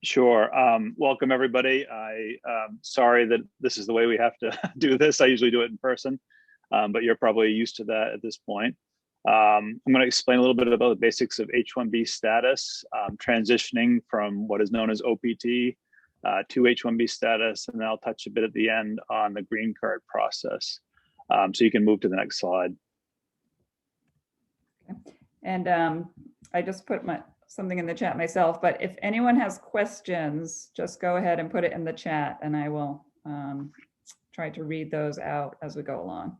Sure. Welcome, everybody. Sorry that this is the way we have to do this. I usually do it in person, but you're probably used to that at this point. I'm going to explain a little bit about the basics of H1B status, transitioning from what is known as OPT to H1B status, and then I'll touch a bit at the end on the green card process. So you can move to the next slide. Okay. And I just put something in the chat myself, but if anyone has questions, just go ahead and put it in the chat and I will try to read those out as we go along.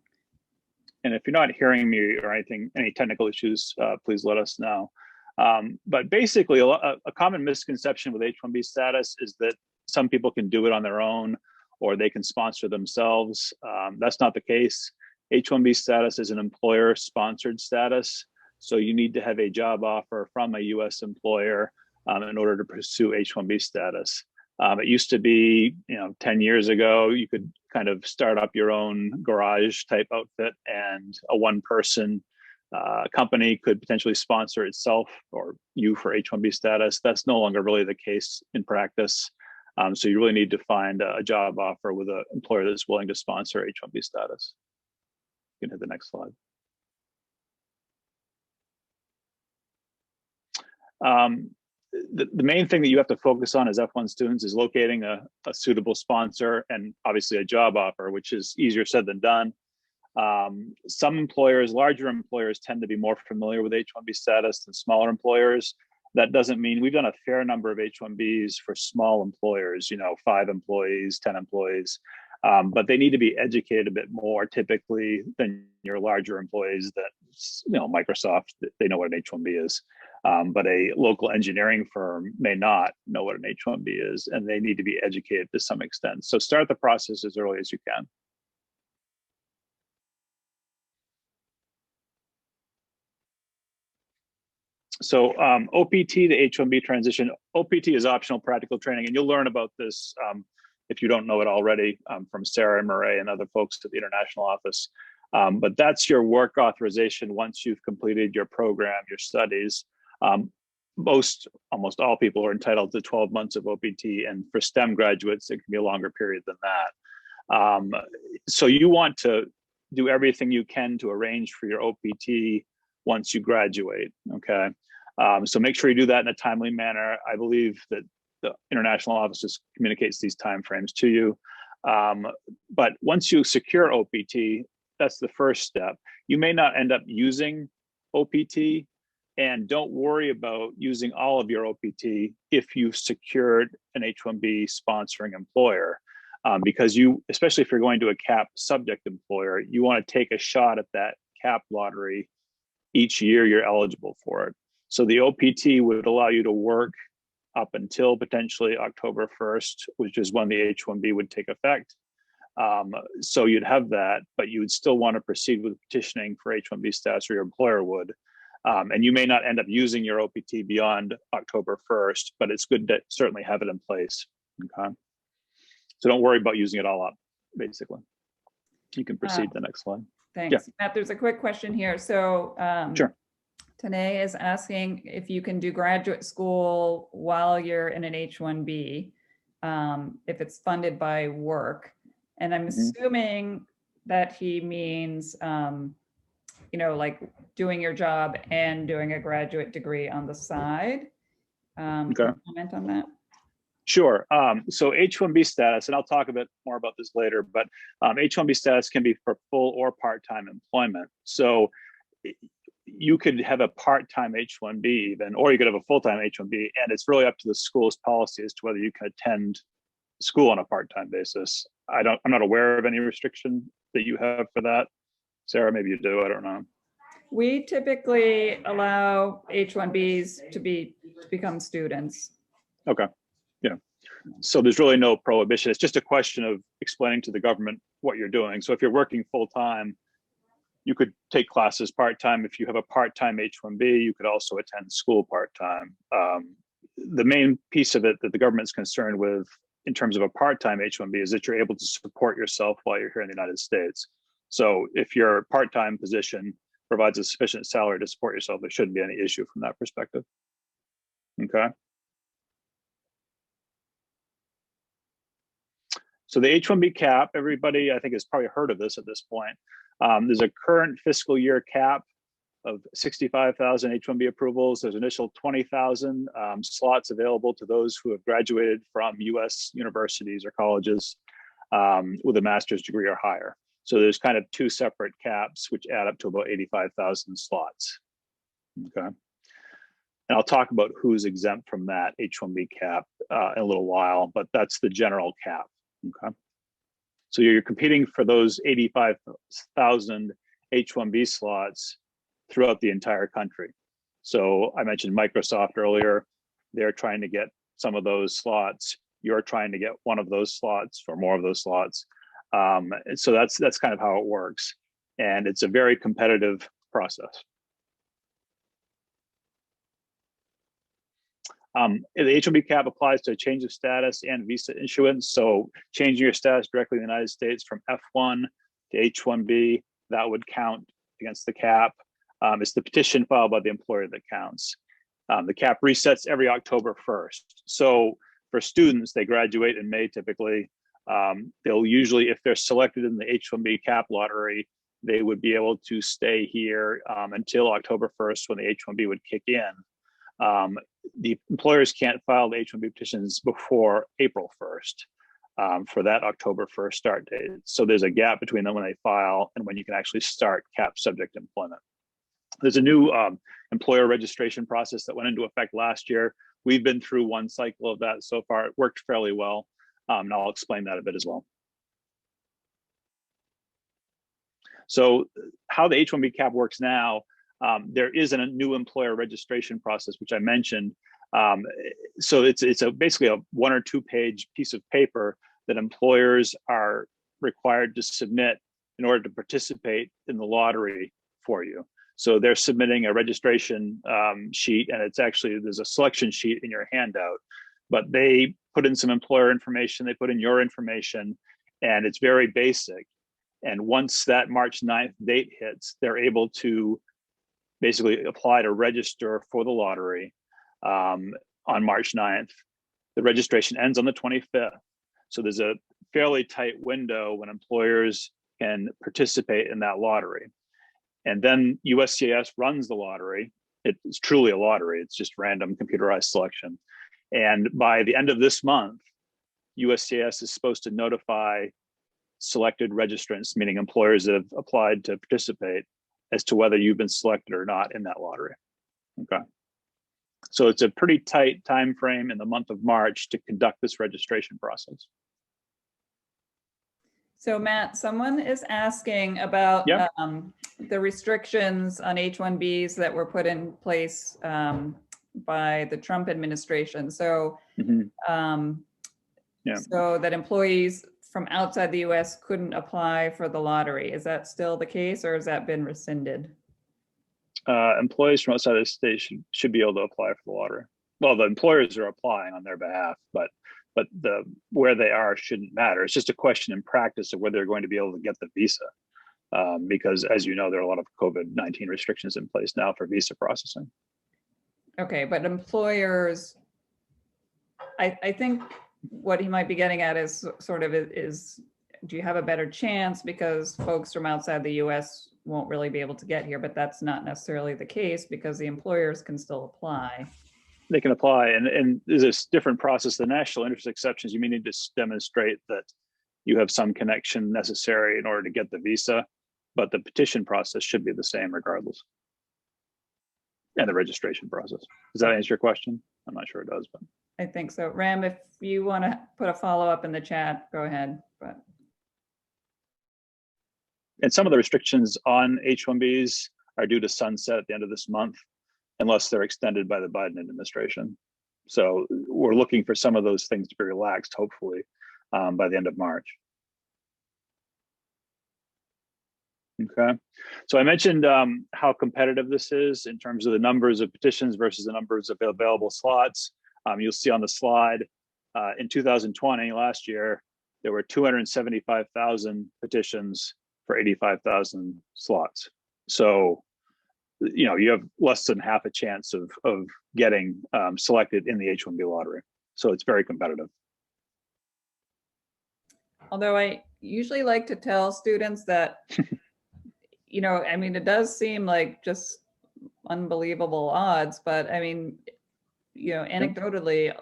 And if you're not hearing me or any technical issues, please let us know. But basically, a common misconception with H1B status is that some people can do it on their own or they can sponsor themselves. That's not the case. H1B status is an employer-sponsored status. So you need to have a job offer from a US employer in order to pursue H1B status. It used to be, 10 years ago, you could kind of start up your own garage type outfit and a one-person company could potentially sponsor itself or you for H1B status. That's no longer really the case in practice. So you really need to find a job offer with an employer that's willing to sponsor H1B status. You can hit the next slide. The main thing that you have to focus on as F1 students is locating a suitable sponsor and obviously a job offer, which is easier said than done. Some employers, larger employers, tend to be more familiar with H1B status than smaller employers. That doesn't mean we've done a fair number of H1Bs for small employers, 5 employees, 10 employees, but they need to be educated a bit more typically than your larger employees that, Microsoft, they know what an H1B is. But a local engineering firm may not know what an H1B is, and they need to be educated to some extent. So start the process as early as you can. So OPT to H1B transition. OPT is optional practical training, and you'll learn about this if you don't know it already from Sarah and Murray and other folks at the international office. But that's your work authorization once you've completed your program, your studies. Almost all people are entitled to 12 months of OPT, and for STEM graduates, it can be a longer period than that. So you want to do everything you can to arrange for your OPT once you graduate, okay? So make sure you do that in a timely manner. I believe that the international office just communicates these timeframes to you. But once you secure OPT, that's the first step. You may not end up using OPT, and don't worry about using all of your OPT if you've secured an H1B sponsoring employer, because especially if you're going to a CAP subject employer, you want to take a shot at that CAP lottery each year you're eligible for it. So the OPT would allow you to work up until potentially October 1st, which is when the H1B would take effect. So you'd have that, but you would still want to proceed with petitioning for H1B status, or your employer would. And you may not end up using your OPT beyond October 1st, but it's good to certainly have it in place, okay? So don't worry about using it all up, basically. You can proceed to the next slide. Thanks. Yeah. Matt, there's a quick question here. So sure. Tanae is asking if you can do graduate school while you're in an H1B, if it's funded by work. And I'm assuming that he means, like doing your job and doing a graduate degree on the side. Okay. Can you comment on that? Sure. So H1B status, and I'll talk a bit more about this later, but H1B status can be for full or part-time employment. So you could have a part-time H1B even, or you could have a full-time H1B, and it's really up to the school's policy as to whether you can attend school on a part-time basis. I'm not aware of any restriction that you have for that. Sarah, maybe you do, I don't know. We typically allow H1Bs to become students. Okay, yeah. So there's really no prohibition. It's just a question of explaining to the government what you're doing. So if you're working full-time, you could take classes part-time. If you have a part-time H1B, you could also attend school part-time. The main piece of it that the government's concerned with in terms of a part-time H1B is that you're able to support yourself while you're here in the United States. So if your part-time position provides a sufficient salary to support yourself, there shouldn't be any issue from that perspective. Okay. So the H1B cap, everybody I think has probably heard of this at this point. There's a current fiscal year cap of 65,000 H1B approvals. There's initial 20,000 slots available to those who have graduated from US universities or colleges with a master's degree or higher. So there's kind of two separate caps, which add up to about 85,000 slots. Okay. And I'll talk about who's exempt from that H1B cap in a little while, but that's the general cap. Okay. So you're competing for those 85,000 H1B slots throughout the entire country. So I mentioned Microsoft earlier. They're trying to get some of those slots. You're trying to get one of those slots or more of those slots. So that's kind of how it works. And it's a very competitive process. The H1B cap applies to a change of status and visa issuance. So changing your status directly in the United States from F1 to H1B, that would count against the cap. It's the petition filed by the employer that counts. The cap resets every October 1st. So for students, they graduate in May typically. They'll usually, if they're selected in the H1B cap lottery, they would be able to stay here until October 1st when the H1B would kick in. The employers can't file the H1B petitions before April 1st for that October 1st start date. So there's a gap between them when they file and when you can actually start cap subject employment. There's a new employer registration process that went into effect last year. We've been through one cycle of that so far. It worked fairly well, and I'll explain that a bit as well. So how the H1B cap works now, there is a new employer registration process, which I mentioned. So it's basically a 1 or 2 page piece of paper that employers are required to submit in order to participate in the lottery for you. So they're submitting a registration sheet, and it's actually, there's a selection sheet in your handout, but they put in some employer information, they put in your information, and it's very basic. And once that March 9th date hits, they're able to basically apply to register for the lottery on March 9th. The registration ends on the 25th. So there's a fairly tight window when employers can participate in that lottery. And then USCIS runs the lottery. It's truly a lottery. It's just random computerized selection. And by the end of this month, USCIS is supposed to notify selected registrants, meaning employers that have applied to participate, as to whether you've been selected or not in that lottery. Okay. So it's a pretty tight time frame in the month of March to conduct this registration process. So Matt, someone is asking about the restrictions on H1Bs that were put in place by the Trump administration. So, so that employees from outside the US couldn't apply for the lottery. Is that still the case, or has that been rescinded? Employees from outside the state should be able to apply for the lottery. Well, the employers are applying on their behalf, but where they are shouldn't matter. It's just a question in practice of whether they're going to be able to get the visa, because as you know, there are a lot of COVID-19 restrictions in place now for visa processing. Okay, but employers, I think what he might be getting at is sort of do you have a better chance because folks from outside the US won't really be able to get here, but that's not necessarily the case because the employers can still apply. They can apply, and there's a different process. The national interest exceptions, you may need to demonstrate that you have some connection necessary in order to get the visa, but the petition process should be the same regardless. And the registration process. Does that answer your question? I'm not sure it does, but. I think so. Ram, if you want to put a follow-up in the chat, go ahead. And some of the restrictions on H1Bs are due to sunset at the end of this month, unless they're extended by the Biden administration. So we're looking for some of those things to be relaxed, hopefully, by the end of March. Okay, so I mentioned how competitive this is in terms of the numbers of petitions versus the numbers of available slots. You'll see on the slide, in 2020, last year, there were 275,000 petitions for 85,000 slots. So, you know, you have less than half a chance of getting selected in the H1B lottery. So it's very competitive. Although I usually like to tell students that, I mean, it does seem like just unbelievable odds, but I mean, anecdotally,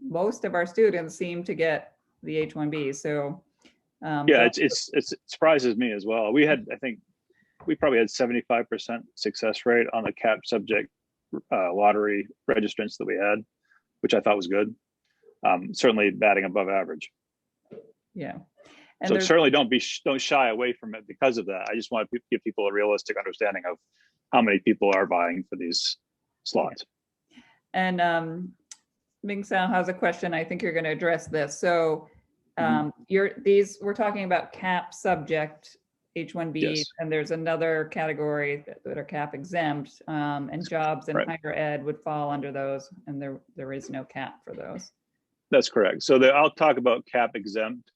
most of our students seem to get the H1B. So Yeah, it surprises me as well. I think we probably had 75% success rate on the cap subject lottery registrants that we had, which I thought was good. Certainly batting above average. Yeah. And so certainly don't shy away from it because of that. I just want to give people a realistic understanding of how many people are vying for these slots. And Ming Sao has a question. I think you're going to address this. So we're talking about cap subject H1B, yes. And there's another category that are cap exempt, and jobs in higher ed would fall under those, and there is no cap for those. That's correct. So I'll talk about cap exempt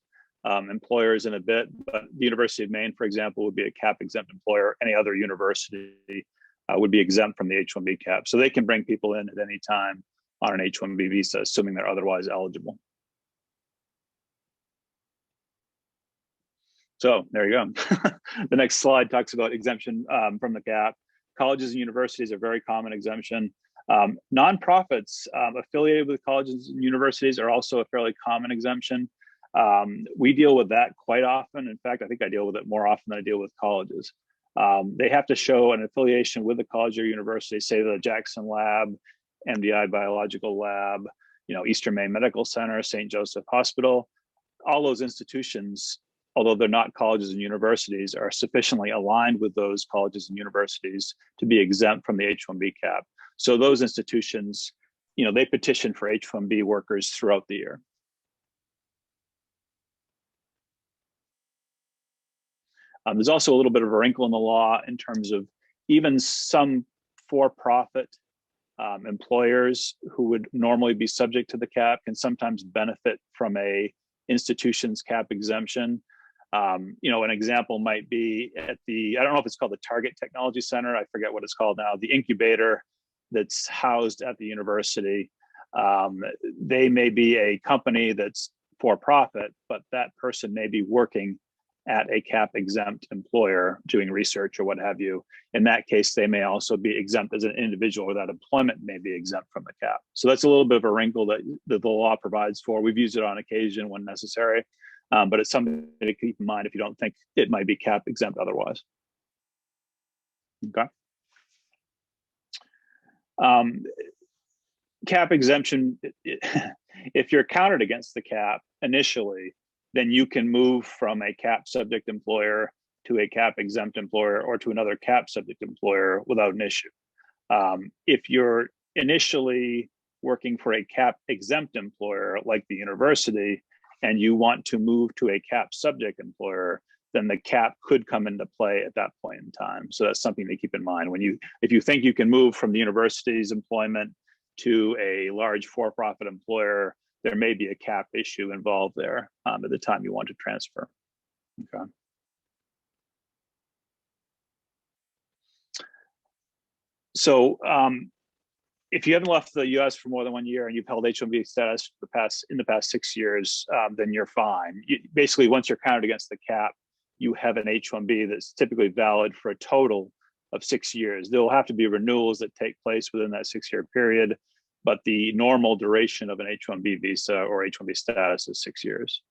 employers in a bit, but the University of Maine, for example, would be a cap exempt employer. Any other university would be exempt from the H1B cap. So they can bring people in at any time on an H1B visa, assuming they're otherwise eligible. So there you go. The next slide talks about exemption from the cap. Colleges and universities are very common exemption. Nonprofits affiliated with colleges and universities are also a fairly common exemption. We deal with that quite often. In fact, I think I deal with it more often than I deal with colleges. They have to show an affiliation with the college or university, say the Jackson Lab, MDI Biological Lab, Eastern Maine Medical Center, St. Joseph Hospital. All those institutions, although they're not colleges and universities, are sufficiently aligned with those colleges and universities to be exempt from the H1B cap. So those institutions, they petition for H1B workers throughout the year. There's also a little bit of a wrinkle in the law in terms of even some for-profit employers who would normally be subject to the cap can sometimes benefit from a institution's cap exemption. An example might be at I don't know if it's called the Target Technology Center. I forget what it's called now, the incubator that's housed at the university. They may be a company that's for profit, but that person may be working at a cap exempt employer doing research or what have you. In that case, they may also be exempt as an individual, or that employment may be exempt from the cap. So that's a little bit of a wrinkle that the law provides for. We've used it on occasion when necessary, but it's something to keep in mind if you don't think it might be cap exempt otherwise. Okay. Cap exemption, if you're counted against the cap initially, then you can move from a cap subject employer to a cap exempt employer or to another cap subject employer without an issue. If you're initially working for a cap exempt employer like the university and you want to move to a cap subject employer, then the cap could come into play at that point in time. So that's something to keep in mind. If you think you can move from the university's employment to a large for-profit employer, there may be a cap issue involved there at the time you want to transfer. Okay. So if you haven't left the U.S. for more than 1 year and you've held H1B status in the past 6 years, then you're fine. Basically, once you're counted against the cap, you have an H1B that's typically valid for a total of 6 years. There will have to be renewals that take place within that 6-year period, but the normal duration of an H1B visa or H1B status is 6 years.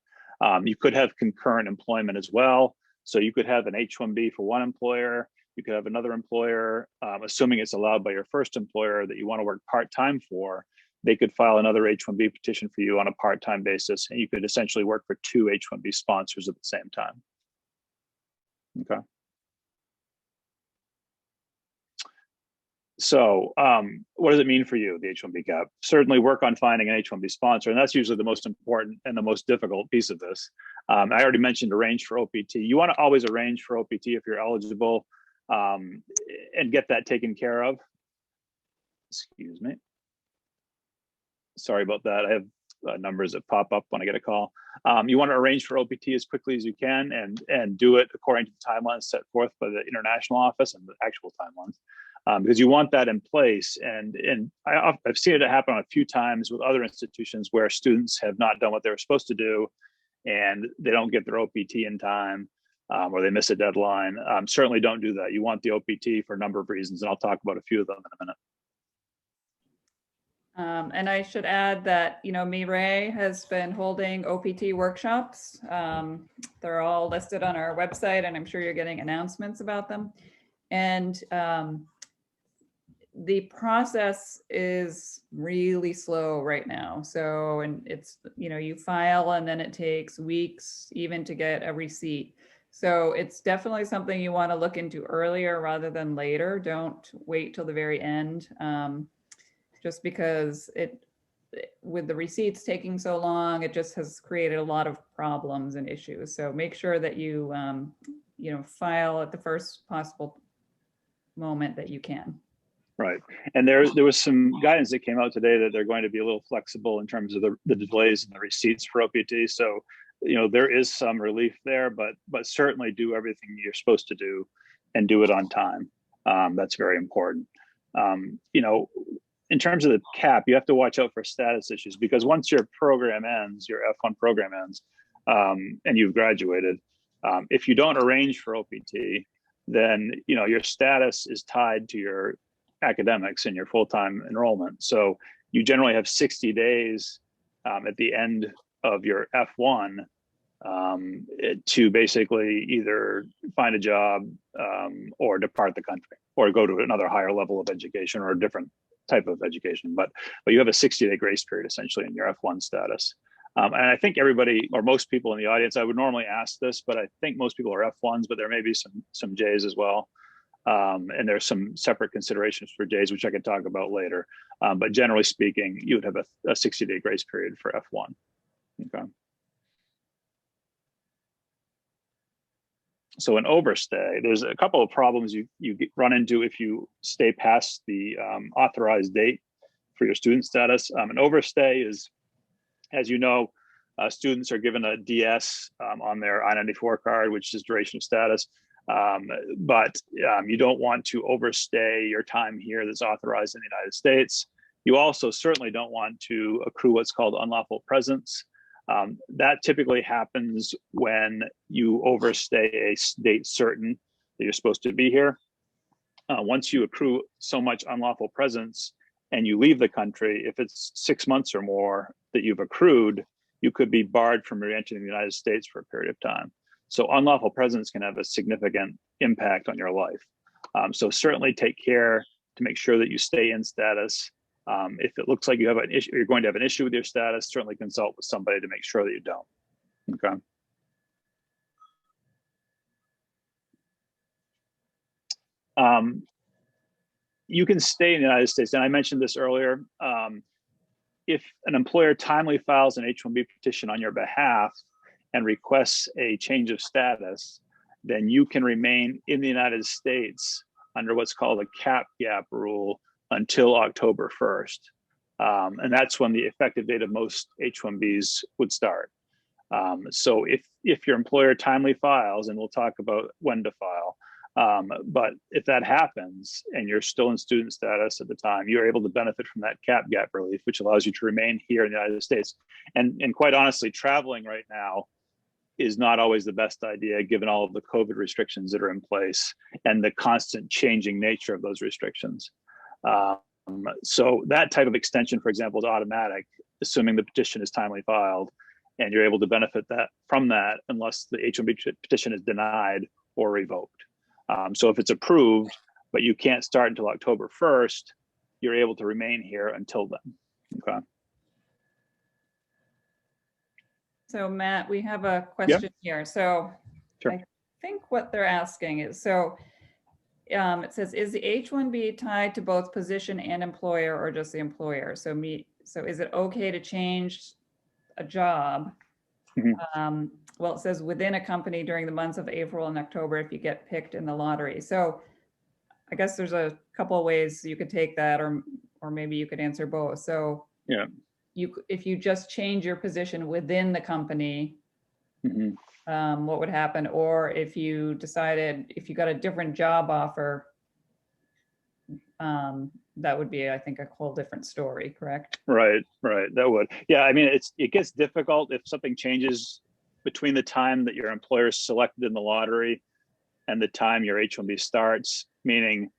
You could have concurrent employment as well. So you could have an H1B for one employer. You could have another employer, assuming it's allowed by your first employer that you want to work part-time for. They could file another H1B petition for you on a part-time basis, and you could essentially work for 2 H1B sponsors at the same time. Okay. So what does it mean for you, the H1B cap? Certainly work on finding an H1B sponsor, and that's usually the most important and the most difficult piece of this. I already mentioned arrange for OPT. You want to always arrange for OPT if you're eligible and get that taken care of. Excuse me. Sorry about that. I have numbers that pop up when I get a call. You want to arrange for OPT as quickly as you can and do it according to the timelines set forth by the international office and the actual timelines. Because you want that in place. And I've seen it happen a few times with other institutions where students have not done what they were supposed to do. and they don't get their OPT in time, or they miss a deadline, certainly don't do that. You want the OPT for a number of reasons, and I'll talk about a few of them in a minute. And I should add that, you know, Mireille has been holding OPT workshops. They're all listed on our website, and I'm sure you're getting announcements about them. And the process is really slow right now. So, and it's, you know, you file and then it takes weeks even to get a receipt. So it's definitely something you want to look into earlier rather than later. Don't wait till the very end. Just because with the receipts taking so long, it just has created a lot of problems and issues. So make sure that you, you know, file at the first possible moment that you can. Right. And there was some guidance that came out today that they're going to be a little flexible in terms of the delays and the receipts for OPT. So, you know, there is some relief there, but certainly do everything you're supposed to do and do it on time. That's very important. You know, in terms of the cap, you have to watch out for status issues, because once your program ends, your F1 program ends, and you've graduated, if you don't arrange for OPT, then, you know, your status is tied to your academics and your full-time enrollment. So you generally have 60 days at the end of your F1 to basically either find a job or depart the country or go to another higher level of education or a different type of education. But you have a 60-day grace period essentially in your F1 status. And I think everybody, or most people in the audience, I would normally ask this, but I think most people are F1s, but there may be some Js as well. And there's some separate considerations for Js, which I could talk about later. But generally speaking, you would have a 60-day grace period for F1. Okay. So an overstay, there's a couple of problems you run into if you stay past the authorized date for your student status. An overstay is, as you know, students are given a DS on their I-94 card, which is duration of status. But you don't want to overstay your time here that's authorized in the United States. You also certainly don't want to accrue what's called unlawful presence. That typically happens when you overstay a date certain that you're supposed to be here. Once you accrue so much unlawful presence and you leave the country, if it's 6 months or more that you've accrued, you could be barred from re-entering the United States for a period of time. So unlawful presence can have a significant impact on your life. So certainly take care to make sure that you stay in status. If it looks like you have an issue, you're going to have an issue with your status, certainly consult with somebody to make sure that you don't. Okay. You can stay in the United States, and I mentioned this earlier. If an employer timely files an H-1B petition on your behalf and requests a change of status, then you can remain in the United States under what's called a cap gap rule until October 1st. And that's when the effective date of most H-1Bs would start. So if your employer timely files, and we'll talk about when to file, but if that happens and you're still in student status at the time, you're able to benefit from that cap gap relief, which allows you to remain here in the United States. And quite honestly, traveling right now is not always the best idea given all of the COVID restrictions that are in place and the constant changing nature of those restrictions. So that type of extension, for example, is automatic, assuming the petition is timely filed, and you're able to benefit from that unless the H-1B petition is denied or revoked. So if it's approved, but you can't start until October 1st, you're able to remain here until then. Okay. So Matt, we have a question here. So sure. I think what they're asking is, so it says, is the H-1B tied to both position and employer or just the employer? So is it okay to change a job? Mm-hmm. Well, it says within a company during the months of April and October if you get picked in the lottery. So I guess there's a couple of ways you could take that, or maybe you could answer both. So yeah, if you just change your position within the company, mm-hmm. What would happen? Or if you decided, if you got a different job offer, that would be, I think, a whole different story, correct? Right, that would. Yeah, I mean, it gets difficult if something changes between the time that your employer is selected in the lottery and the time your H1B starts, meaning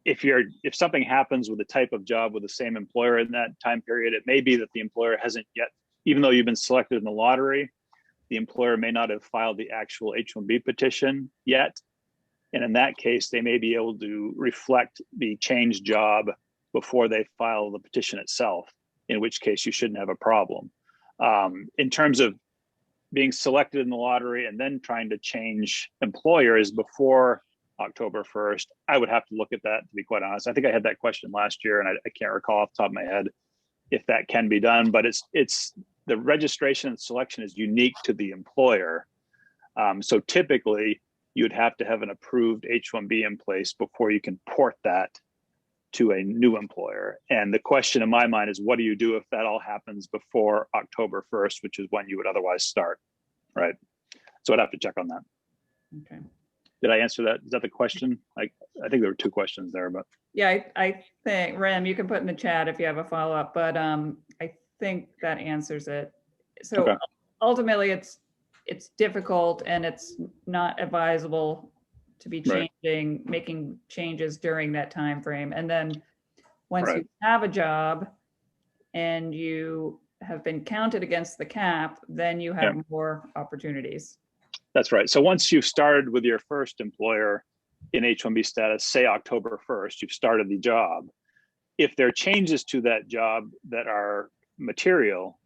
if something happens with the type of job with the same employer in that time period, it may be that the employer hasn't yet, even though you've been selected in the lottery, the employer may not have filed the actual H1B petition yet. And in that case, they may be able to reflect the changed job before they file the petition itself, in which case you shouldn't have a problem. In terms of being selected in the lottery and then trying to change employers before October 1st, I would have to look at that, to be quite honest. I think I had that question last year, and I can't recall off the top of my head if that can be done, but it's the registration and selection is unique to the employer. So typically you'd have to have an approved H1B in place before you can port that to a new employer. And the question in my mind is, what do you do if that all happens before October 1st, which is when you would otherwise start, right? So I'd have to check on that. Okay. Did I answer that? Is that the question? I think there were two questions there, but. Yeah, I think, Rem, you can put in the chat if you have a follow-up, but I think that answers it. So okay. Ultimately, it's difficult and it's not advisable to be changing, making changes during that time frame. And then once you have a job and you have been counted against the cap, then you have more opportunities. That's right. So once you've started with your first employer in H1B status, say October 1st, you've started the job. If there are changes to that job that are material,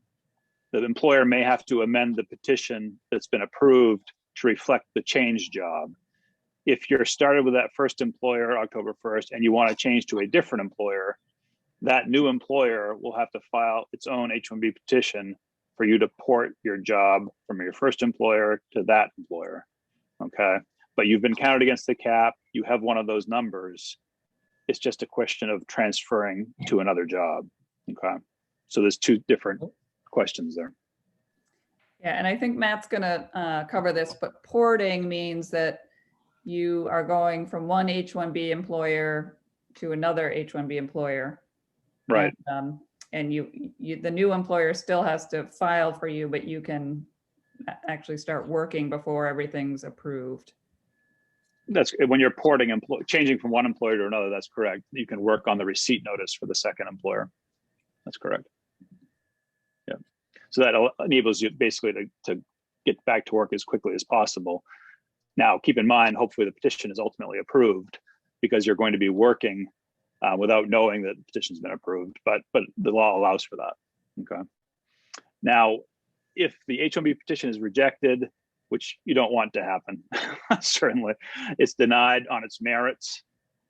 the employer may have to amend the petition that's been approved to reflect the changed job. If you're started with that first employer October 1st and you want to change to a different employer, that new employer will have to file its own H1B petition for you to port your job from your first employer to that employer, okay? But you've been counted against the cap, you have one of those numbers. It's just a question of transferring to another job, okay? So there's two different questions there. Yeah, and I think Matt's gonna cover this, but porting means that you are going from one H1B employer to another H1B employer. Right. And the new employer still has to file for you, but you can actually start working before everything's approved. That's when you're porting, changing from one employer to another. That's correct. You can work on the receipt notice for the second employer. That's correct. Yeah. So that enables you basically to get back to work as quickly as possible. Now, keep in mind, hopefully the petition is ultimately approved because you're going to be working without knowing that the petition's been approved, but the law allows for that, okay? Now, if the H1B petition is rejected, which you don't want to happen, certainly, it's denied on its merits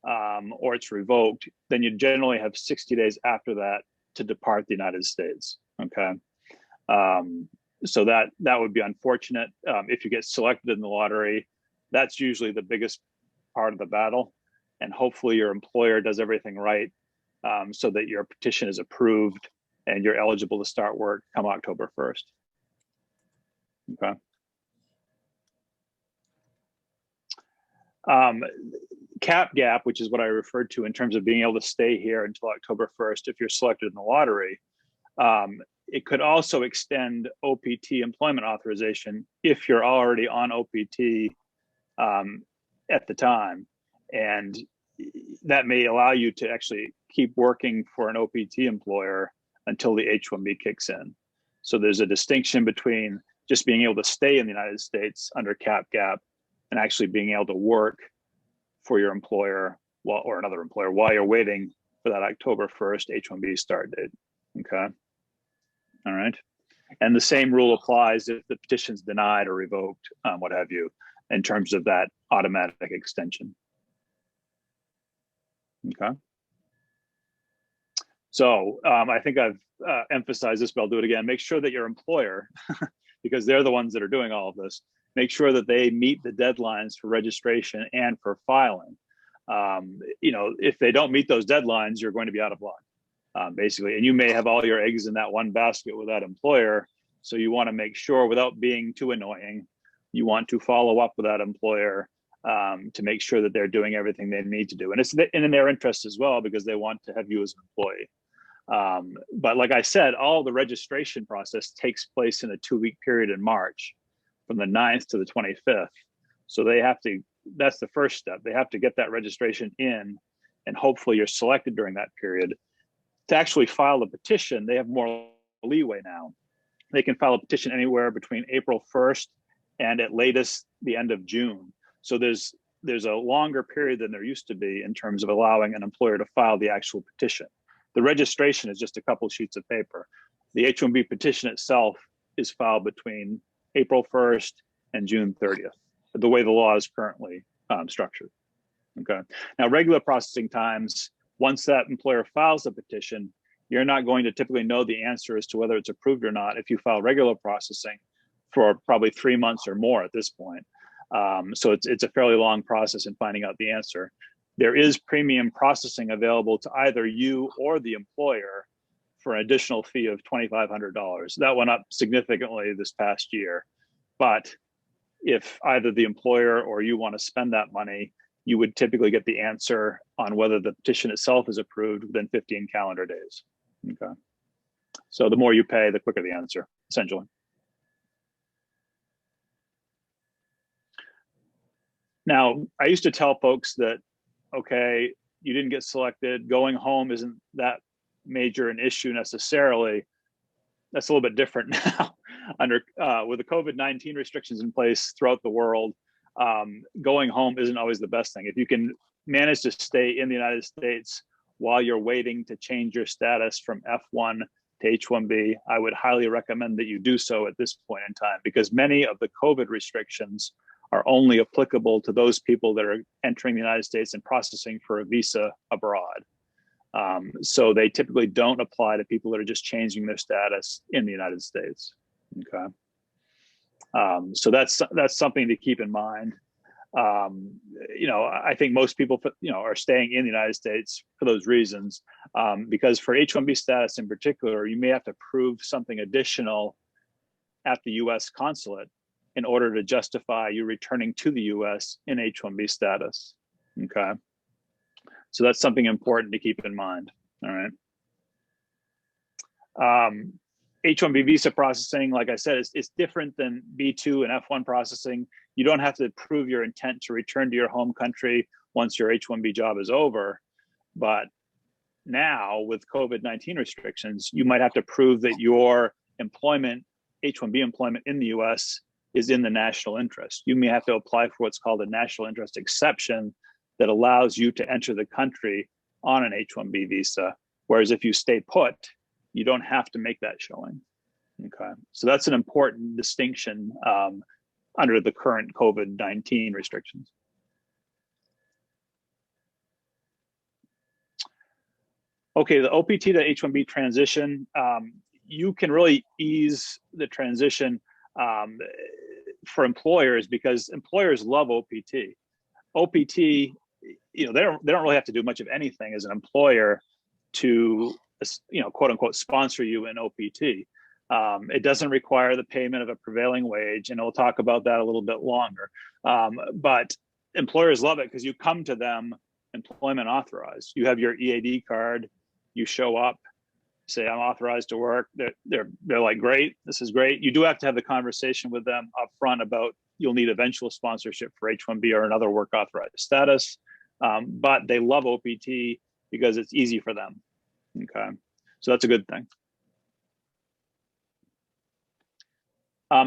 or it's revoked, then you generally have 60 days after that to depart the United States, okay? So that would be unfortunate. If you get selected in the lottery, that's usually the biggest part of the battle. And hopefully your employer does everything right so that your petition is approved and you're eligible to start work come October 1st. Okay. Cap gap, which is what I referred to in terms of being able to stay here until October 1st if you're selected in the lottery. It could also extend OPT employment authorization if you're already on OPT at the time. And that may allow you to actually keep working for an OPT employer until the H1B kicks in. So there's a distinction between just being able to stay in the United States under cap gap and actually being able to work for your employer or another employer while you're waiting for that October 1st H1B start date, okay? All right. And the same rule applies if the petition's denied or revoked, what have you, in terms of that automatic extension. Okay. So I think I've emphasized this, but I'll do it again. Make sure that your employer, because they're the ones that are doing all of this, make sure that they meet the deadlines for registration and for filing. If they don't meet those deadlines, you're going to be out of luck, basically. And you may have all your eggs in that one basket with that employer. So you want to make sure, without being too annoying, you want to follow up with that employer to make sure that they're doing everything they need to do. And it's in their interest as well, because they want to have you as an employee. But like I said, all the registration process takes place in a 2-week period in March, from the 9th to the 25th. So they have to, that's the first step. They have to get that registration in, and hopefully you're selected during that period. To actually file a petition, they have more leeway now. They can file a petition anywhere between April 1st and at latest the end of June. So there's a longer period than there used to be in terms of allowing an employer to file the actual petition. The registration is just a couple sheets of paper. The H1B petition itself is filed between April 1st and June 30th, the way the law is currently structured. Okay. Now, regular processing times, once that employer files a petition, you're not going to typically know the answer as to whether it's approved or not if you file regular processing for probably 3 months or more at this point. So it's a fairly long process in finding out the answer. There is premium processing available to either you or the employer for an additional fee of $2,500. That went up significantly this past year. But if either the employer or you want to spend that money, you would typically get the answer on whether the petition itself is approved within 15 calendar days. Okay. So the more you pay, the quicker the answer, essentially. Now, I used to tell folks that, okay, you didn't get selected, going home isn't that major an issue necessarily. That's a little bit different now. With the COVID-19 restrictions in place throughout the world, going home isn't always the best thing. If you can manage to stay in the United States while you're waiting to change your status from F1 to H1B, I would highly recommend that you do so at this point in time, because many of the COVID restrictions are only applicable to those people that are entering the United States and processing for a visa abroad. So they typically don't apply to people that are just changing their status in the United States. Okay. So that's something to keep in mind. I think most people, are staying in the United States for those reasons, because for H1B status in particular, you may have to prove something additional at the US consulate in order to justify you returning to the US in H1B status. Okay. So that's something important to keep in mind. All right. H1B visa processing, like I said, it's different than B2 and F1 processing. You don't have to prove your intent to return to your home country once your H1B job is over. But now with COVID-19 restrictions, you might have to prove that your employment, H1B employment in the US, is in the national interest. You may have to apply for what's called a national interest exception that allows you to enter the country on an H1B visa. Whereas if you stay put, you don't have to make that showing. Okay, so that's an important distinction under the current COVID-19 restrictions. Okay, the OPT to H1B transition, you can really ease the transition for employers, because employers love OPT. OPT, they don't really have to do much of anything as an employer to, quote unquote, sponsor you in OPT. It doesn't require the payment of a prevailing wage, and we'll talk about that a little bit longer. But employers love it because you come to them employment authorized. You have your EAD card, you show up, say I'm authorized to work. They're like, great, this is great. You do have to have the conversation with them up front about you'll need eventual sponsorship for H1B or another work authorized status. But they love OPT because it's easy for them. Okay, so that's a good thing.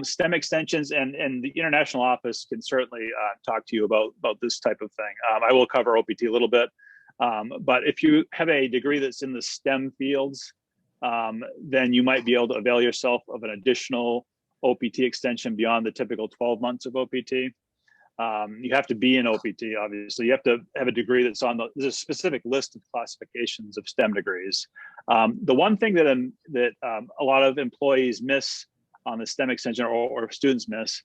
STEM extensions and the international office can certainly talk to you about this type of thing. I will cover OPT a little bit, but if you have a degree that's in the STEM fields, then you might be able to avail yourself of an additional OPT extension beyond the typical 12 months of OPT. You have to be in OPT, obviously. You have to have a degree that's there's a specific list of classifications of STEM degrees. The one thing that a lot of employees miss on the STEM extension, or students miss,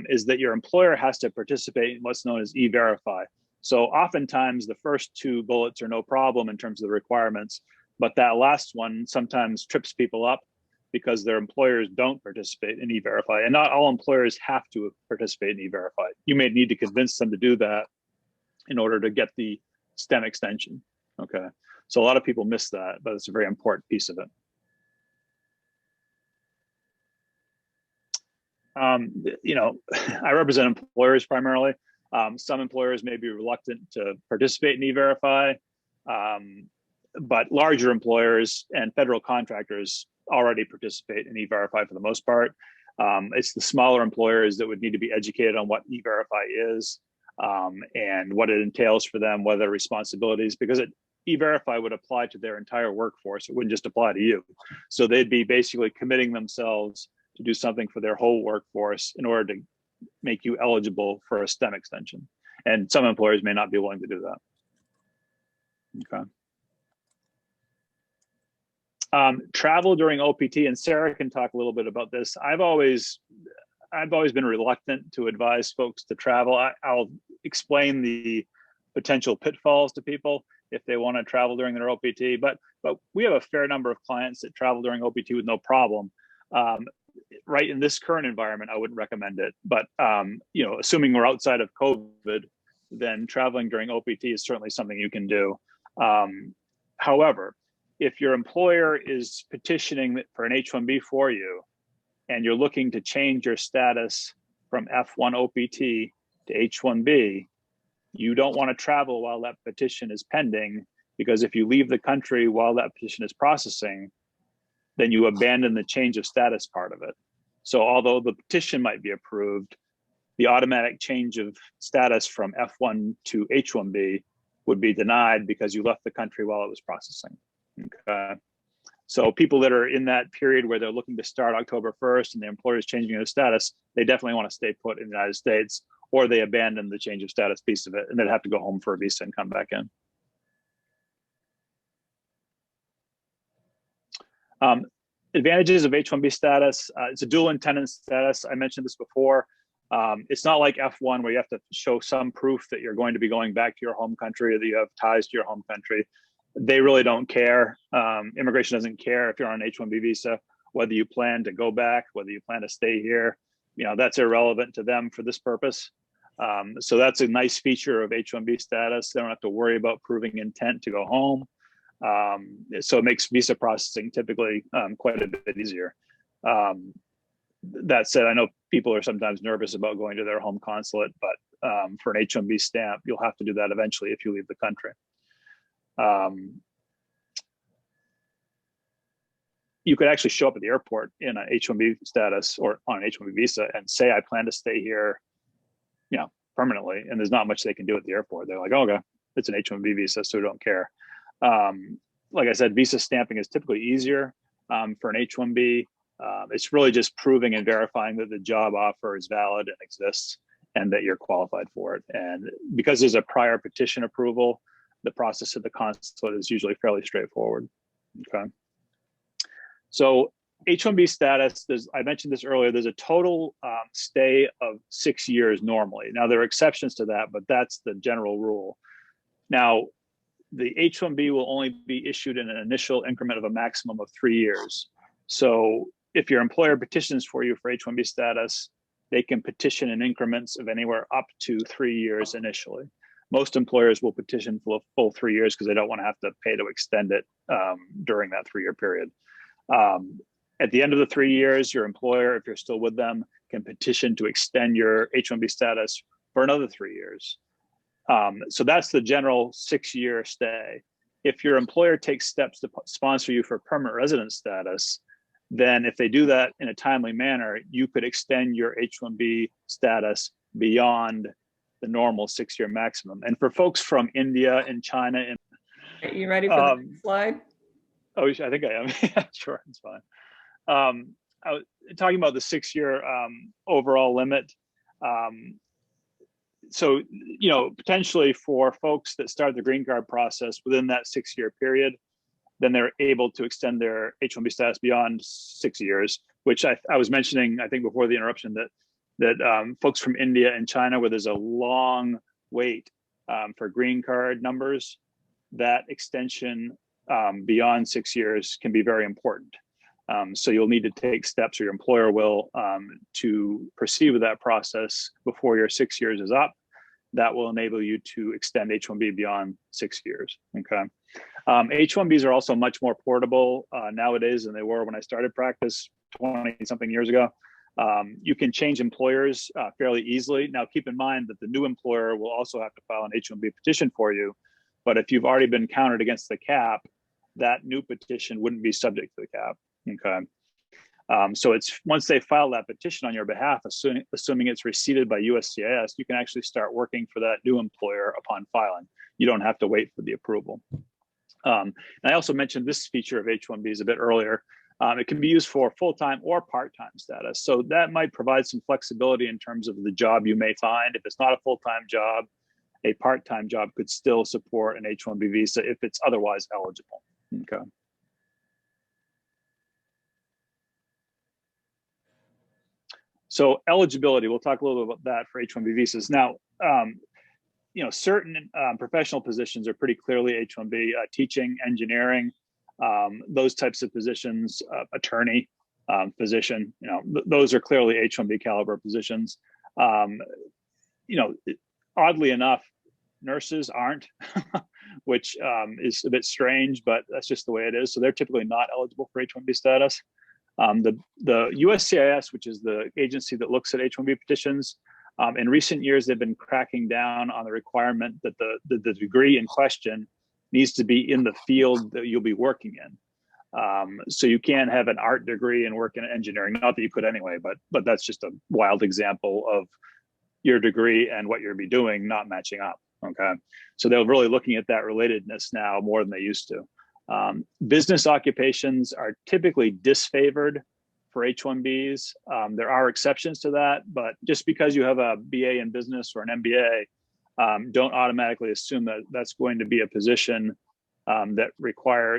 is that your employer has to participate in what's known as E-Verify. So oftentimes the first two bullets are no problem in terms of the requirements, but that last one sometimes trips people up because their employers don't participate in E-Verify. And not all employers have to participate in E-Verify. You may need to convince them to do that in order to get the STEM extension. Okay. So a lot of people miss that, but it's a very important piece of it. You know, I represent employers primarily. Some employers may be reluctant to participate in E-Verify, but larger employers and federal contractors already participate in E-Verify for the most part. It's the smaller employers that would need to be educated on what E-Verify is and what it entails for them, what their responsibilities, because E-Verify would apply to their entire workforce. It wouldn't just apply to you. So they'd be basically committing themselves to do something for their whole workforce in order to make you eligible for a STEM extension. And some employers may not be willing to do that. Okay. Travel during OPT, and Sarah can talk a little bit about this. I've always been reluctant to advise folks to travel. I'll explain the potential pitfalls to people if they want to travel during their OPT, but we have a fair number of clients that travel during OPT with no problem. Right, in this current environment, I wouldn't recommend it. But you know, assuming we're outside of COVID, then traveling during OPT is certainly something you can do. However, if your employer is petitioning for an H1B for you, and you're looking to change your status from F1 OPT to H1B, you don't want to travel while that petition is pending, because if you leave the country while that petition is processing, then you abandon the change of status part of it. So although the petition might be approved, the automatic change of status from F1 to H1B would be denied because you left the country while it was processing. Okay. So people that are in that period where they're looking to start October 1st and the employer is changing their status, they definitely want to stay put in the United States, or they abandon the change of status piece of it and they'd have to go home for a visa and come back in. Advantages of H1B status. It's a dual intendant status. I mentioned this before. It's not like F1 where you have to show some proof that you're going to be going back to your home country or that you have ties to your home country. They really don't care. Immigration doesn't care if you're on an H1B visa, whether you plan to go back, whether you plan to stay here. You know, that's irrelevant to them for this purpose. So that's a nice feature of H1B status. They don't have to worry about proving intent to go home. So it makes visa processing typically quite a bit easier. That said, I know people are sometimes nervous about going to their home consulate, but for an H1B stamp, you'll have to do that eventually if you leave the country. You could actually show up at the airport in an H1B status or on an H1B visa and say, I plan to stay here, you know, permanently. And there's not much they can do at the airport. They're like, oh, okay, it's an H1B visa, so we don't care. Like I said, visa stamping is typically easier for an H1B. It's really just proving and verifying that the job offer is valid and exists and that you're qualified for it. And because there's a prior petition approval, the process at the consulate is usually fairly straightforward. Okay. So H1B status, I mentioned this earlier, there's a total stay of 6 years normally. Now there are exceptions to that, but that's the general rule. Now, the H1B will only be issued in an initial increment of a maximum of 3 years. So if your employer petitions for you for H1B status, they can petition in increments of anywhere up to 3 years initially. Most employers will petition for a full 3 years because they don't want to have to pay to extend it during that 3-year period. At the end of the 3 years, your employer, if you're still with them, can petition to extend your H1B status for another 3 years. So that's the general 6-year stay. If your employer takes steps to sponsor you for permanent resident status, then if they do that in a timely manner, you could extend your H1B status beyond the normal 6-year maximum. And for folks from India and China, and are you ready for the next slide? Oh, I think I am. Yeah, sure, it's fine. I was talking about the 6-year overall limit. So, you know, potentially for folks that start the green card process within that 6-year period, then they're able to extend their H1B status beyond 6 years, which I was mentioning, I think before the interruption, that folks from India and China, where there's a long wait for green card numbers, that extension beyond 6 years can be very important. So you'll need to take steps, or your employer will, to proceed with that process before your 6 years is up. That will enable you to extend H1B beyond 6 years. Okay. H1Bs are also much more portable nowadays than they were when I started practice 20 something years ago. You can change employers fairly easily. Now, keep in mind that the new employer will also have to file an H1B petition for you. But if you've already been counted against the cap, that new petition wouldn't be subject to the cap. Okay. So it's once they file that petition on your behalf, assuming it's received by USCIS, you can actually start working for that new employer upon filing. You don't have to wait for the approval. And I also mentioned this feature of H1Bs a bit earlier. It can be used for full-time or part-time status. So that might provide some flexibility in terms of the job you may find. If it's not a full-time job, a part-time job could still support an H1B visa if it's otherwise eligible. Okay. So eligibility, we'll talk a little bit about that for H1B visas. Now, certain professional positions are pretty clearly H1B, teaching, engineering, those types of positions, attorney, physician, those are clearly H1B caliber positions. Oddly enough, nurses aren't, which is a bit strange, but that's just the way it is. So they're typically not eligible for H1B status. The USCIS, which is the agency that looks at H1B petitions, in recent years, they've been cracking down on the requirement that the degree in question needs to be in the field that you'll be working in. So you can't have an art degree and work in engineering, not that you could anyway, but that's just a wild example of your degree and what you'll be doing not matching up. Okay, so they're really looking at that relatedness now more than they used to. Business occupations are typically disfavored for H1Bs. There are exceptions to that, but just because you have a BA in business or an MBA, don't automatically assume that that's going to be a position that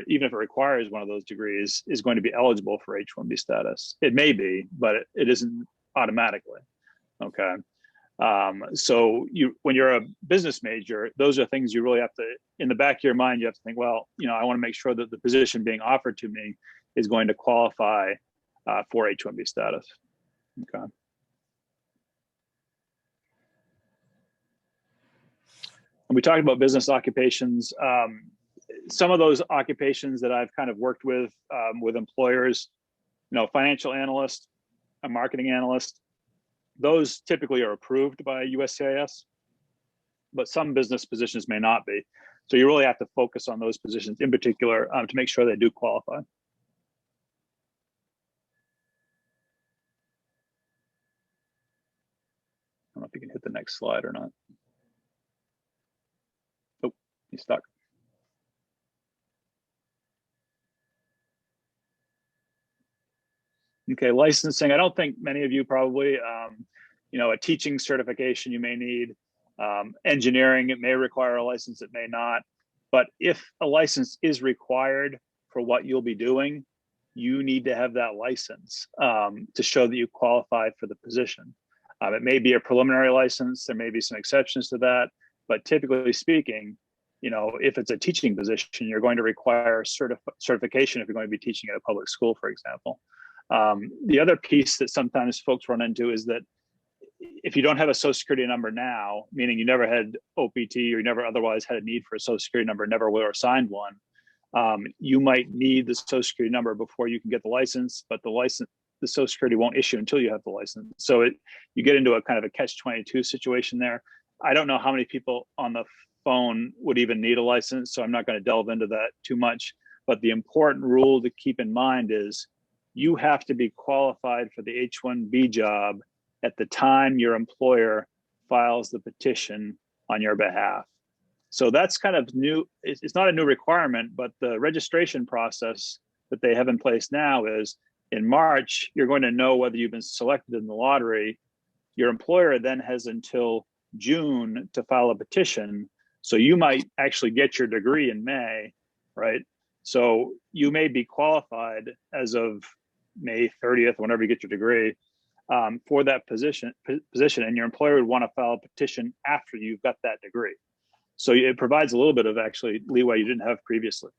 even if it requires one of those degrees, is going to be eligible for H1B status. It may be, but it isn't automatically. Okay. So when you're a business major, those are things you really have to, in the back of your mind, you have to think, well, I want to make sure that the position being offered to me is going to qualify for H1B status. Okay. And we talked about business occupations. Some of those occupations that I've kind of worked with employers, financial analyst, a marketing analyst, those typically are approved by USCIS, but some business positions may not be. So you really have to focus on those positions in particular to make sure they do qualify. I don't know if you can hit the next slide or not. Oh, he's stuck. Okay, licensing. I don't think many of you probably, a teaching certification you may need. Engineering, it may require a license, it may not. But if a license is required for what you'll be doing, you need to have that license to show that you qualify for the position. It may be a preliminary license, there may be some exceptions to that, but typically speaking, if it's a teaching position, you're going to require certification if you're going to be teaching at a public school, for example. The other piece that sometimes folks run into is that if you don't have a social security number now, meaning you never had OPT or you never otherwise had a need for a social security number, never were assigned one, you might need the social security number before you can get the license, but the social security won't issue until you have the license. So you get into a kind of a catch-22 situation there. I don't know how many people on the phone would even need a license, so I'm not going to delve into that too much. But the important rule to keep in mind is you have to be qualified for the H1B job at the time your employer files the petition on your behalf. So that's kind of new. It's not a new requirement, but the registration process that they have in place now is in March, you're going to know whether you've been selected in the lottery. Your employer then has until June to file a petition. So you might actually get your degree in May, right? So you may be qualified as of May 30th, whenever you get your degree, for that position, and your employer would want to file a petition after you've got that degree. So it provides a little bit of actually leeway you didn't have previously.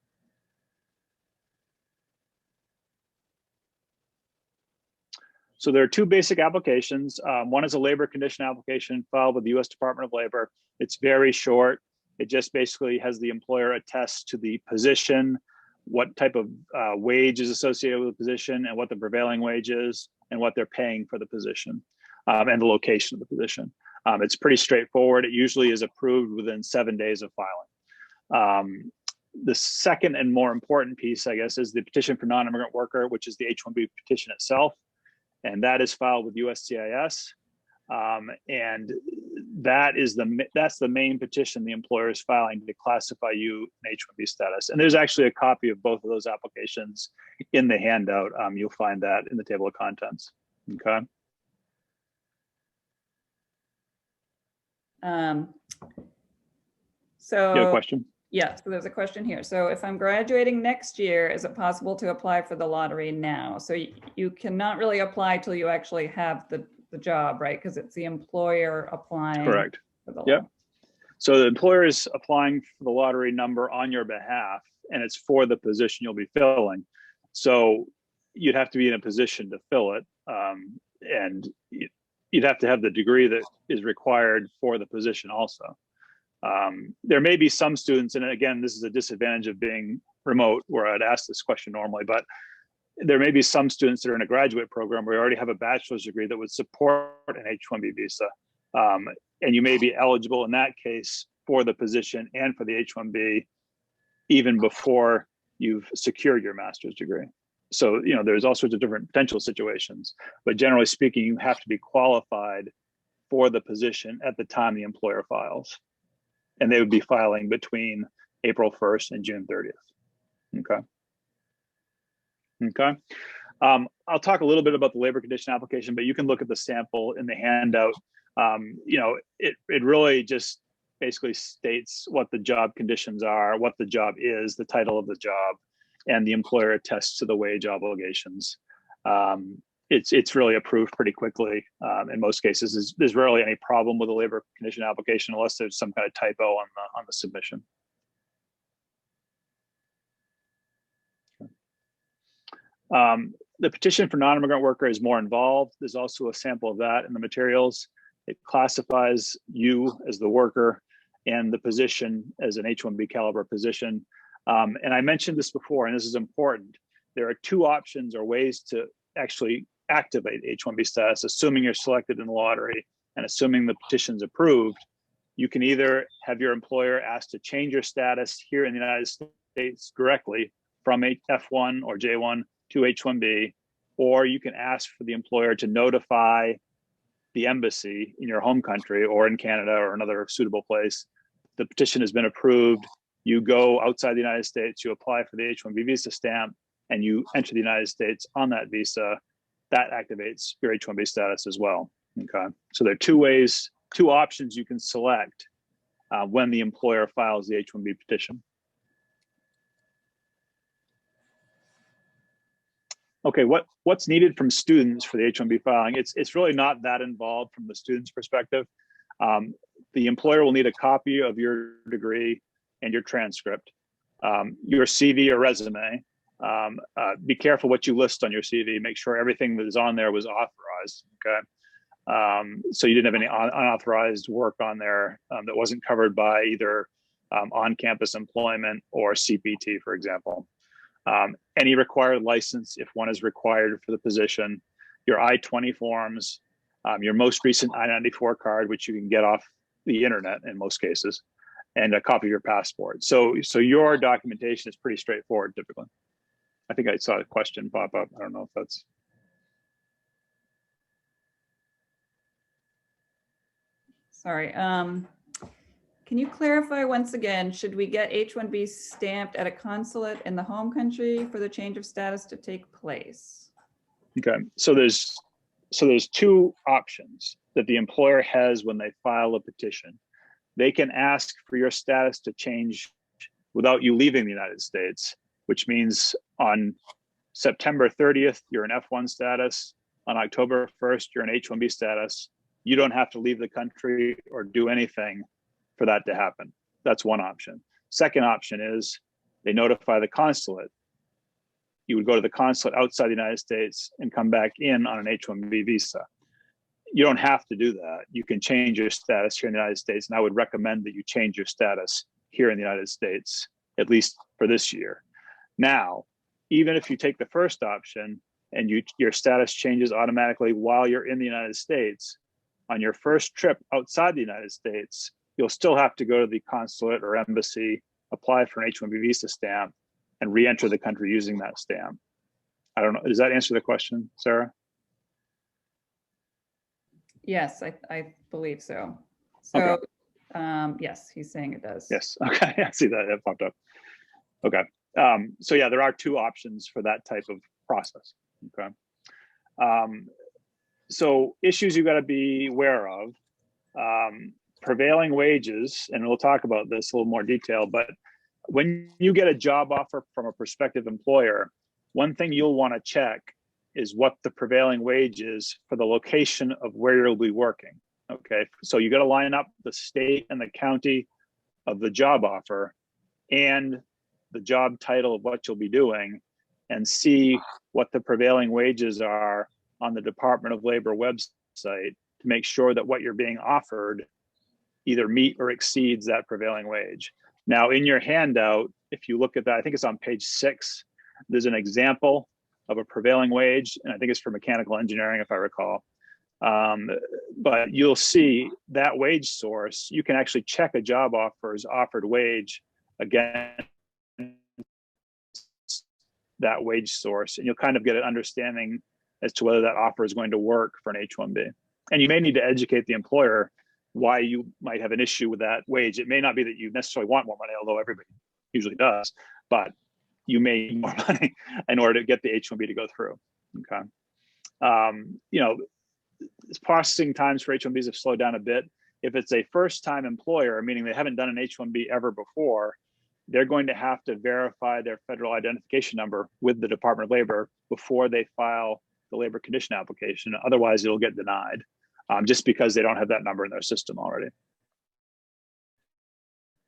So there are two basic applications. One is a labor condition application filed with the U.S. Department of Labor. It's very short. It just basically has the employer attest to the position, what type of wage is associated with the position, and what the prevailing wage is, and what they're paying for the position, and the location of the position. It's pretty straightforward. It usually is approved within 7 days of filing. The second and more important piece, I guess, is the petition for non-immigrant worker, which is the H-1B petition itself. And that is filed with USCIS. And that's the main petition the employer is filing to classify you in H-1B status. And there's actually a copy of both of those applications in the handout. You'll find that in the table of contents. Okay. So you have a question? Yeah, so there's a question here. So if I'm graduating next year, is it possible to apply for the lottery now? So you cannot really apply till you actually have the job, right? Because it's the employer applying. Correct. For the Yep. So the employer is applying for the lottery number on your behalf, and it's for the position you'll be filling. So you'd have to be in a position to fill it, and you'd have to have the degree that is required for the position also. There may be some students, and again, this is a disadvantage of being remote, where I'd ask this question normally, but there may be some students that are in a graduate program where you already have a bachelor's degree that would support an H-1B visa. And you may be eligible in that case for the position and for the H-1B even before you've secured your master's degree. So, there's all sorts of different potential situations, but generally speaking, you have to be qualified for the position at the time the employer files. And they would be filing between April 1st and June 30th. Okay. I'll talk a little bit about the labor condition application, but you can look at the sample in the handout. It really just basically states what the job conditions are, what the job is, the title of the job, and the employer attests to the wage obligations. It's really approved pretty quickly. In most cases, there's rarely any problem with a labor condition application unless there's some kind of typo on the submission. The petition for non-immigrant worker is more involved. There's also a sample of that in the materials. It classifies you as the worker and the position as an H-1B caliber position. And I mentioned this before, and this is important. There are two options or ways to actually activate H-1B status, assuming you're selected in the lottery and assuming the petition's approved. You can either have your employer asked to change your status here in the United States directly from F1 or J1 to H-1B, or you can ask for the employer to notify the embassy in your home country or in Canada or another suitable place. The petition has been approved. You go outside the United States, you apply for the H-1B visa stamp, and you enter the United States on that visa. That activates your H-1B status as well. Okay, so there are two options you can select when the employer files the H-1B petition. Okay, what's needed from students for the H-1B filing? It's really not that involved from the student's perspective. The employer will need a copy of your degree and your transcript, your CV or resume. Be careful what you list on your CV. Make sure everything that is on there was authorized. Okay, so you didn't have any unauthorized work on there that wasn't covered by either on-campus employment or CPT, for example. Any required license, if one is required for the position, your I-20 forms, your most recent I-94 card, which you can get off the internet in most cases, and a copy of your passport. So your documentation is pretty straightforward typically. I think I saw a question pop up. I don't know if that's. Sorry. Can you clarify once again, should we get H-1B stamped at a consulate in the home country for the change of status to take place? Okay, so there's two options that the employer has when they file a petition. They can ask for your status to change without you leaving the United States, which means on September 30th, you're in F1 status. On October 1st, you're in H-1B status. You don't have to leave the country or do anything for that to happen. That's one option. Second option is they notify the consulate. You would go to the consulate outside the United States and come back in on an H-1B visa. You don't have to do that. You can change your status here in the United States, and I would recommend that you change your status here in the United States, at least for this year. Now, even if you take the first option and your status changes automatically while you're in the United States, on your first trip outside the United States, you'll still have to go to the consulate or embassy, apply for an H-1B visa stamp, and re-enter the country using that stamp. I don't know, does that answer the question, Sarah? Yes, I believe so. So, okay. Yes, he's saying it does. Yes, okay, I see that, it popped up. Okay, so yeah, there are two options for that type of process, okay? So issues you gotta be aware of, prevailing wages, and we'll talk about this a little more detail, but when you get a job offer from a prospective employer, one thing you'll wanna check is what the prevailing wage is for the location of where you'll be working, okay? So you gotta line up the state and the county of the job offer and the job title of what you'll be doing, and see what the prevailing wages are on the Department of Labor website to make sure that what you're being offered either meet or exceeds that prevailing wage. Now, in your handout, if you look at that, I think it's on page 6, there's an example of a prevailing wage, and I think it's for mechanical engineering, if I recall. But you'll see that wage source, you can actually check a job offer's offered wage against that wage source, and you'll kind of get an understanding as to whether that offer is going to work for an H-1B. And you may need to educate the employer why you might have an issue with that wage. It may not be that you necessarily want more money, although everybody usually does, but you may need more money in order to get the H-1B to go through, okay? You know, processing times for H-1Bs have slowed down a bit. If it's a first-time employer, meaning they haven't done an H-1B ever before, they're going to have to verify their federal identification number with the Department of Labor before they file the labor condition application. Otherwise, it'll get denied just because they don't have that number in their system already.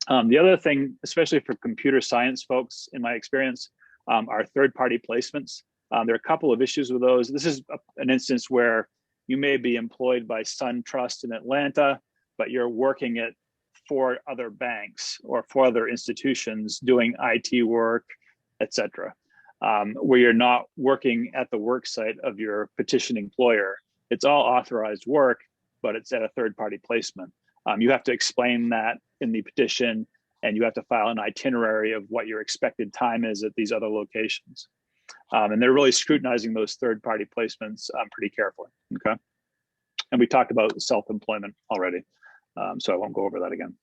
The other thing, especially for computer science folks, in my experience, are third-party placements. There are a couple of issues with those. This is an instance where you may be employed by SunTrust in Atlanta, but you're working at 4 other banks or 4 other institutions doing IT work, et cetera, where you're not working at the work site of your petition employer. It's all authorized work, but it's at a third-party placement. You have to explain that in the petition, and you have to file an itinerary of what your expected time is at these other locations. And they're really scrutinizing those third-party placements pretty carefully, okay? And we talked about self-employment already, so I won't go over that again.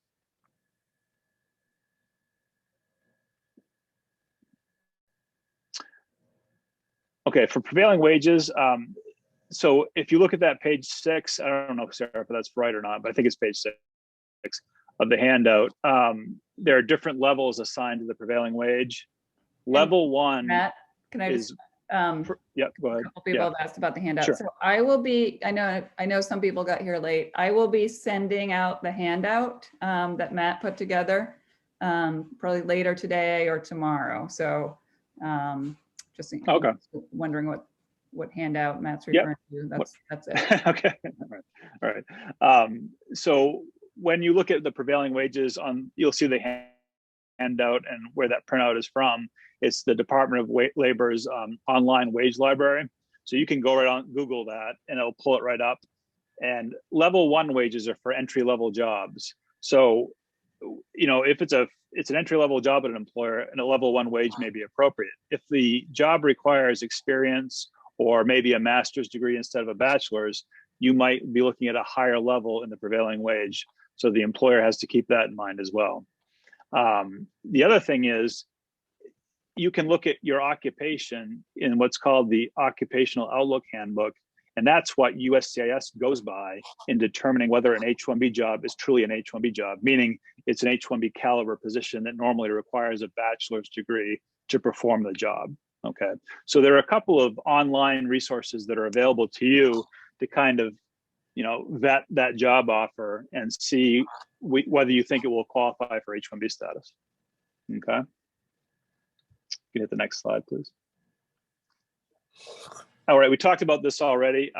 Okay, for prevailing wages, so if you look at that page 6, I don't know, Sarah, if that's right or not, but I think it's page 6 of the handout. There are different levels assigned to the prevailing wage. Level 1, Matt, can I just, yeah, go ahead. A couple people have asked about the handout. Sure. So I will be, I know some people got here late. I will be sending out the handout that Matt put together probably later today or tomorrow. So just okay. Wondering what handout Matt's referring to. That's it. Okay, all right. So when you look at the prevailing wages you'll see the handout and where that printout is from. It's the Department of Labor's online wage library. So you can go right on Google that and it'll pull it right up. And level 1 wages are for entry-level jobs. So, you know, if it's an entry-level job at an employer, and a level 1 wage may be appropriate. If the job requires experience or maybe a master's degree instead of a bachelor's, you might be looking at a higher level in the prevailing wage. So the employer has to keep that in mind as well. The other thing is, you can look at your occupation in what's called the Occupational Outlook Handbook, and that's what USCIS goes by in determining whether an H-1B job is truly an H-1B job, meaning it's an H-1B caliber position that normally requires a bachelor's degree to perform the job, okay? So there are a couple of online resources that are available to you to kind of, you know, vet that job offer and see whether you think it will qualify for H-1B status, okay? You can hit the next slide, please. All right, we talked about this already.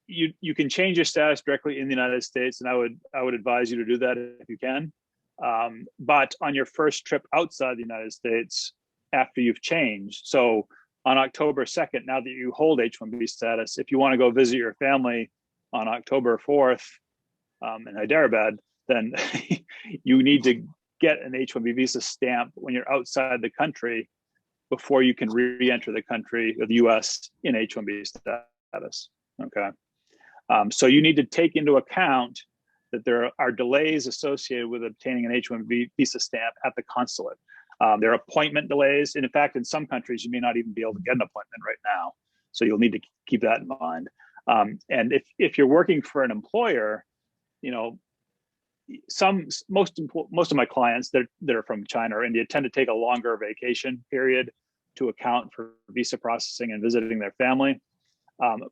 you can change your status directly in the United States, and I would advise you to do that if you can. But on your first trip outside the United States, after you've changed, so on October 2nd, now that you hold H1B status, if you want to go visit your family on October 4th in Hyderabad, then you need to get an H1B visa stamp when you're outside the country before you can re-enter the country of the US in H1B status, okay? So you need to take into account that there are delays associated with obtaining an H1B visa stamp at the consulate. There are appointment delays. And in fact, in some countries, you may not even be able to get an appointment right now. So you'll need to keep that in mind. And if you're working for an employer, you know, most of my clients that are from China or India tend to take a longer vacation period to account for visa processing and visiting their family.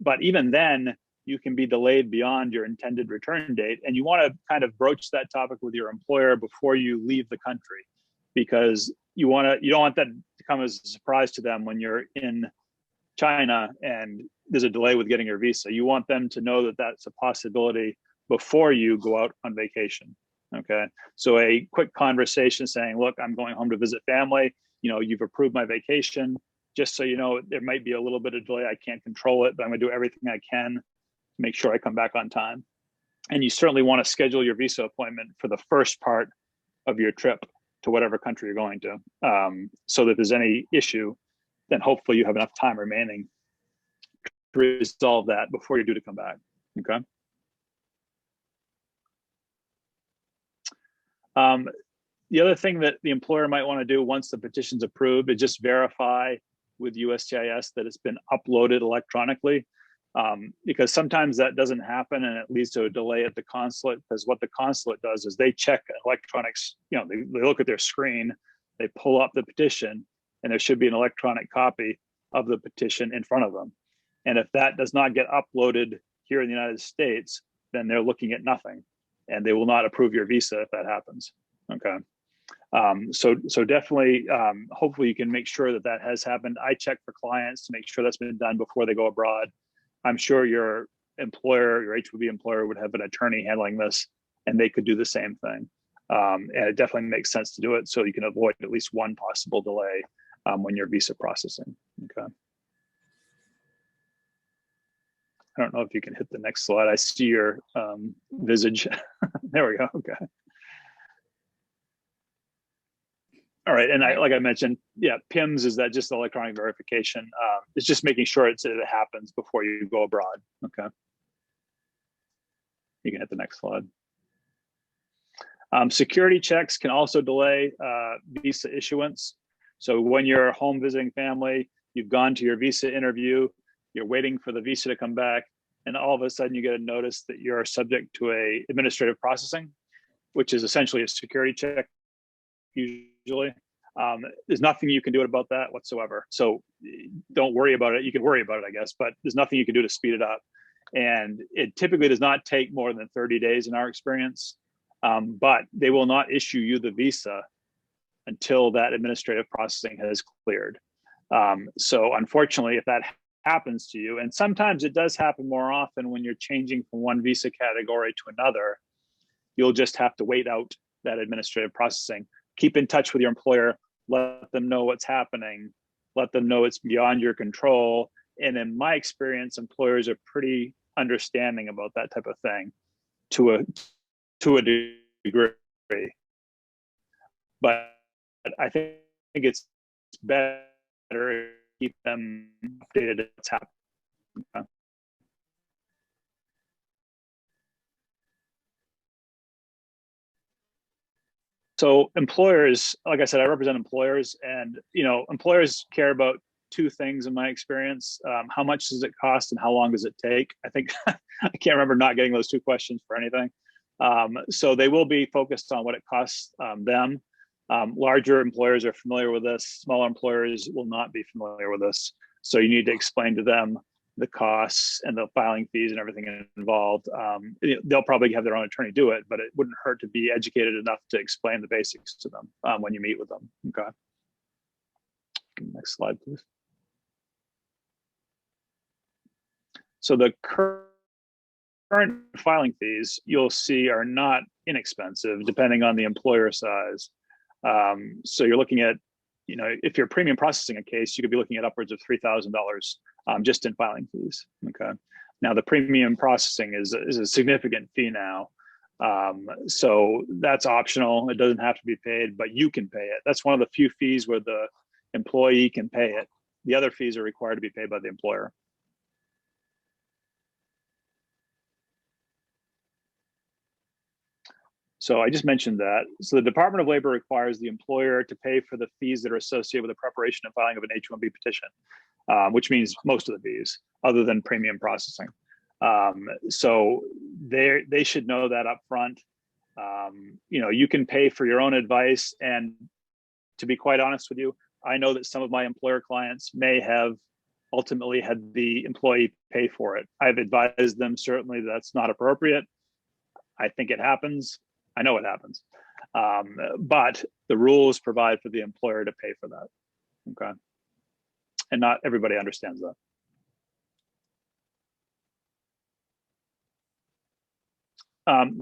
But even then, you can be delayed beyond your intended return date. And you want to kind of broach that topic with your employer before you leave the country, because you don't want that to come as a surprise to them when you're in China and there's a delay with getting your visa. You want them to know that that's a possibility before you go out on vacation, okay? So a quick conversation saying, look, I'm going home to visit family. You know, you've approved my vacation. Just so you know, there might be a little bit of delay. I can't control it, but I'm gonna do everything I can make sure I come back on time. And you certainly want to schedule your visa appointment for the first part of your trip to whatever country you're going to, so that if there's any issue, then hopefully you have enough time remaining to resolve that before you're due to come back, okay? The other thing that the employer might want to do once the petition's approved is just verify with USCIS that it's been uploaded electronically. Because sometimes that doesn't happen and it leads to a delay at the consulate, because what the consulate does is they check electronics, you know, they look at their screen, they pull up the petition, and there should be an electronic copy of the petition in front of them. And if that does not get uploaded here in the United States, then they're looking at nothing and they will not approve your visa if that happens, okay? So definitely, hopefully you can make sure that that has happened. I check for clients to make sure that's been done before they go abroad. I'm sure your employer, your H1B employer, would have an attorney handling this, and they could do the same thing. And it definitely makes sense to do it so you can avoid at least one possible delay when you're visa processing. Okay. I don't know if you can hit the next slide. I see your visage. There we go. Okay. All right, and like I mentioned, yeah, PIMS is that just electronic verification. It's just making sure it happens before you go abroad. Okay. You can hit the next slide. Security checks can also delay visa issuance. So when you're home visiting family, you've gone to your visa interview, you're waiting for the visa to come back, and all of a sudden you get a notice that you're subject to a administrative processing, which is essentially a security check. Usually, there's nothing you can do about that whatsoever. So don't worry about it. You can worry about it, I guess, but there's nothing you can do to speed it up. And it typically does not take more than 30 days in our experience, but they will not issue you the visa until that administrative processing has cleared. So unfortunately, if that happens to you, and sometimes it does happen more often when you're changing from one visa category to another, you'll just have to wait out that administrative processing. Keep in touch with your employer, let them know what's happening, let them know it's beyond your control. And in my experience, employers are pretty understanding about that type of thing to a degree. But I think it's better to keep them updated on what's happening. So employers, like I said, I represent employers, and employers care about two things in my experience: how much does it cost, and how long does it take? I think I can't remember not getting those two questions for anything. So they will be focused on what it costs them. Larger employers are familiar with this. Smaller employers will not be familiar with this. So you need to explain to them the costs and the filing fees and everything involved. They'll probably have their own attorney do it, but it wouldn't hurt to be educated enough to explain the basics to them when you meet with them. Okay. Next slide, please. So the current current filing fees you'll see are not inexpensive depending on the employer size. So you're looking at, if you're premium processing a case, you could be looking at upwards of $3,000 just in filing fees. Okay. Now the premium processing is a significant fee now. So that's optional. It doesn't have to be paid, but you can pay it. That's one of the few fees where the employee can pay it. The other fees are required to be paid by the employer. So I just mentioned that. So the Department of Labor requires the employer to pay for the fees that are associated with the preparation and filing of an H-1B petition, which means most of the fees other than premium processing. So they should know that up front. You can pay for your own advice. And to be quite honest with you, I know that some of my employer clients may have ultimately had the employee pay for it. I've advised them certainly that's not appropriate. I think it happens. I know it happens. But the rules provide for the employer to pay for that. Okay. And not everybody understands that.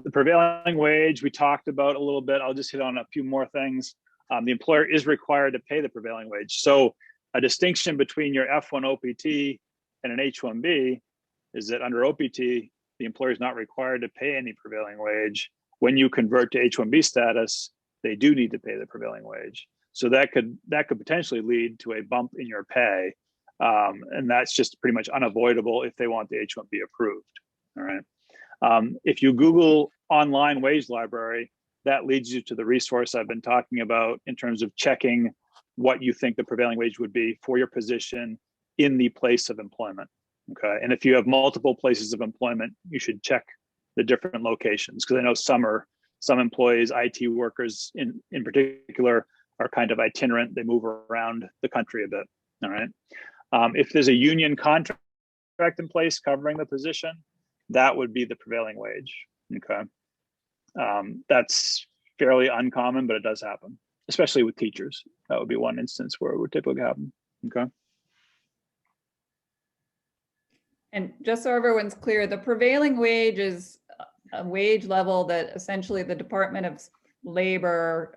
The prevailing wage we talked about a little bit. I'll just hit on a few more things. The employer is required to pay the prevailing wage. So a distinction between your F1 OPT and an H1B is that under OPT, the employer is not required to pay any prevailing wage. When you convert to H1B status, they do need to pay the prevailing wage. So that could potentially lead to a bump in your pay. And that's just pretty much unavoidable if they want the H1B approved. All right. If you Google online wage library, that leads you to the resource I've been talking about in terms of checking what you think the prevailing wage would be for your position in the place of employment. Okay. And if you have multiple places of employment, you should check the different locations, because I know some employees, IT workers in particular, are kind of itinerant. They move around the country a bit. All right. If there's a union contract in place covering the position, that would be the prevailing wage. Okay. That's fairly uncommon, but it does happen, especially with teachers. That would be one instance where it would typically happen. Okay. And just so everyone's clear, the prevailing wage is a wage level that essentially the Department of Labor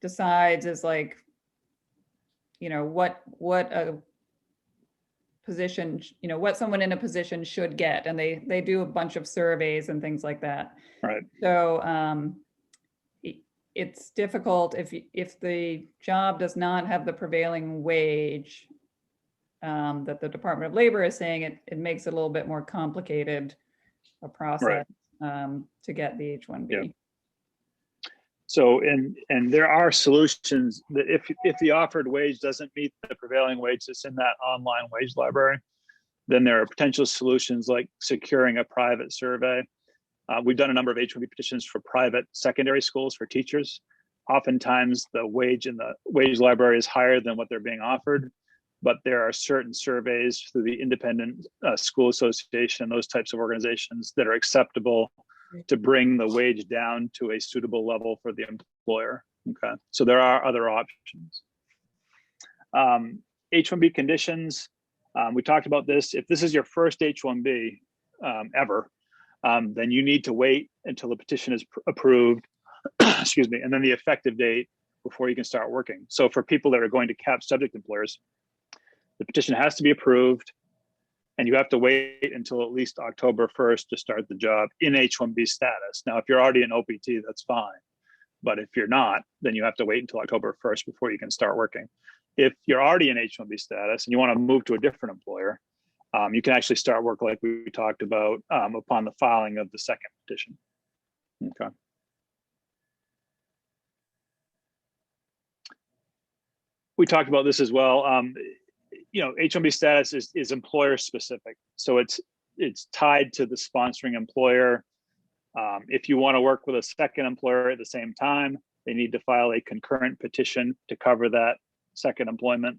decides is like, what a position, what someone in a position should get. And they do a bunch of surveys and things like that. Right. So it's difficult if the job does not have the prevailing wage that the Department of Labor is saying, it makes it a little bit more complicated a process to get the H-1B. Yeah. So, and there are solutions that if the offered wage doesn't meet the prevailing wage that's in that online wage library, then there are potential solutions like securing a private survey. We've done a number of H-1B petitions for private secondary schools for teachers. Oftentimes the wage in the wage library is higher than what they're being offered, but there are certain surveys through the Independent School Association, those types of organizations that are acceptable to bring the wage down to a suitable level for the employer. Okay, so there are other options. H-1B conditions, we talked about this. If this is your first H-1B ever, then you need to wait until the petition is approved, excuse me, and then the effective date before you can start working. So for people that are going to cap subject employers, the petition has to be approved, and you have to wait until at least October 1st to start the job in H-1B status. Now, if you're already in OPT, that's fine. But if you're not, then you have to wait until October 1st before you can start working. If you're already in H-1B status and you want to move to a different employer, you can actually start work like we talked about upon the filing of the second petition. Okay. We talked about this as well. H-1B status is employer specific. So it's tied to the sponsoring employer. If you want to work with a second employer at the same time, they need to file a concurrent petition to cover that second employment.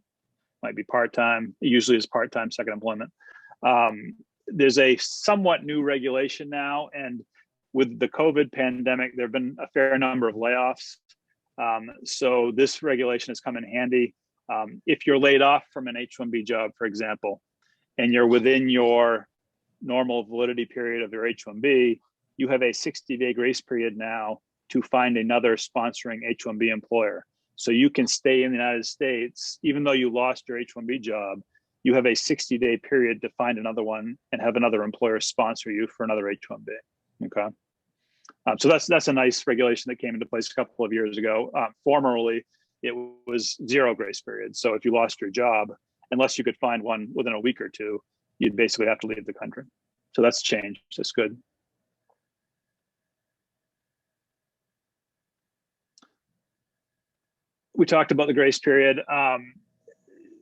Might be part-time, it usually is part-time second employment. There's a somewhat new regulation now, and with the COVID pandemic, there have been a fair number of layoffs. So this regulation has come in handy. If you're laid off from an H-1B job, for example, and you're within your normal validity period of your H1B, you have a 60-day grace period now to find another sponsoring H1B employer. So you can stay in the United States, even though you lost your H1B job, you have a 60-day period to find another one and have another employer sponsor you for another H1B, okay? So that's a nice regulation that came into place a couple of years ago. Formerly, it was 0 grace period. So if you lost your job, unless you could find one within a week or two, you'd basically have to leave the country. So that's changed. That's good. We talked about the grace period.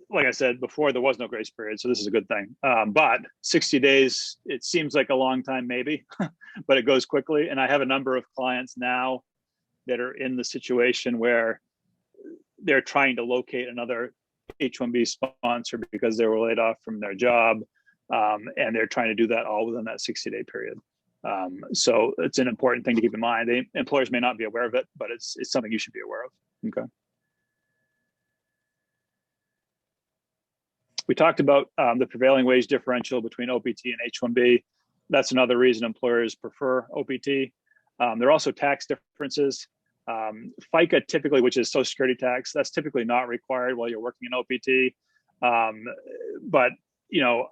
Like I said before, there was no grace period, so this is a good thing. But 60 days, it seems like a long time maybe, but it goes quickly. And I have a number of clients now that are in the situation where they're trying to locate another H1B sponsor because they were laid off from their job. And they're trying to do that all within that 60-day period. So it's an important thing to keep in mind. The employers may not be aware of it, but it's something you should be aware of, okay? We talked about the prevailing wage differential between OPT and H1B. That's another reason employers prefer OPT. There are also tax differences. FICA typically, which is Social Security tax, that's typically not required while you're working in OPT. But you know,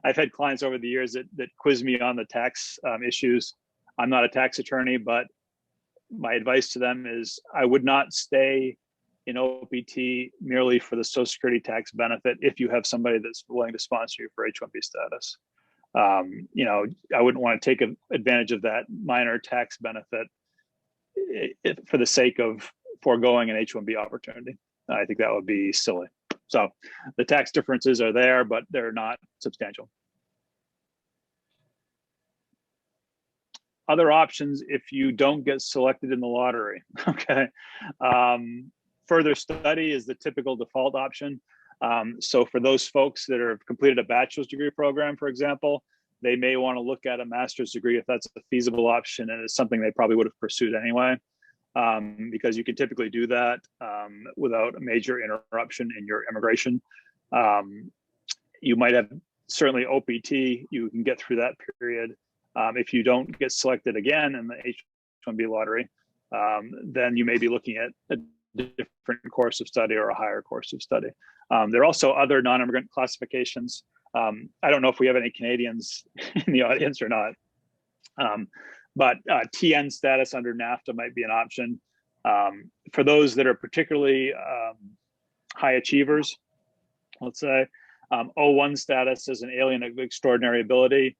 I've had clients over the years that quiz me on the tax issues. I'm not a tax attorney, but my advice to them is I would not stay in OPT merely for the Social Security tax benefit if you have somebody that's willing to sponsor you for H1B status. You know, I wouldn't want to take advantage of that minor tax benefit for the sake of foregoing an H1B opportunity. I think that would be silly. So the tax differences are there, but they're not substantial. Other options if you don't get selected in the lottery, okay? Further study is the typical default option. So for those folks that have completed a bachelor's degree program, for example, they may want to look at a master's degree if that's a feasible option, and it's something they probably would have pursued anyway, because you can typically do that without a major interruption in your immigration. You might have certainly OPT, you can get through that period. If you don't get selected again in the H1B lottery, then you may be looking at a different course of study or a higher course of study. There are also other non-immigrant classifications. I don't know if we have any Canadians in the audience or not, but TN status under NAFTA might be an option. For those that are particularly high achievers, let's say, O1 status as an alien of extraordinary ability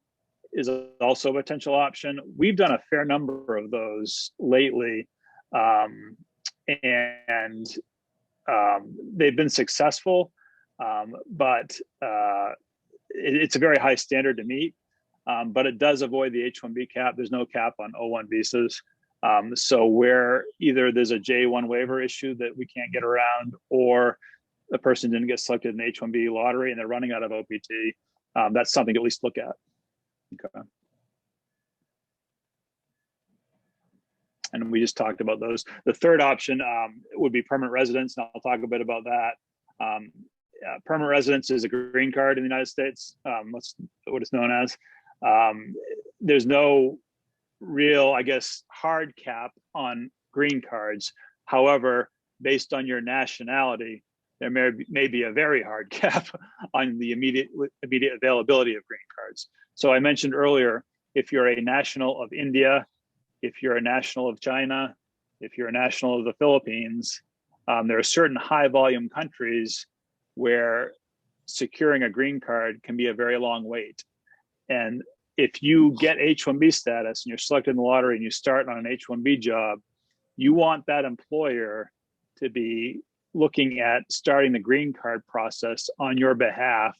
is also a potential option. We've done a fair number of those lately, and they've been successful, but it's a very high standard to meet, but it does avoid the H1B cap. There's no cap on O1 visas. So where either there's a J1 waiver issue that we can't get around, or the person didn't get selected in the H1B lottery and they're running out of OPT, that's something to at least look at. Okay. And we just talked about those. The third option would be permanent residence, and I'll talk a bit about that. Permanent residence is a green card in the United States. That's what it's known as. There's no real, I guess, hard cap on green cards. However, based on your nationality, there may be a very hard cap on the immediate availability of green cards. So I mentioned earlier, if you're a national of India, if you're a national of China, if you're a national of the Philippines, there are certain high volume countries where securing a green card can be a very long wait. And if you get H1B status and you're selected in the lottery and you start on an H1B job, you want that employer to be looking at starting the green card process on your behalf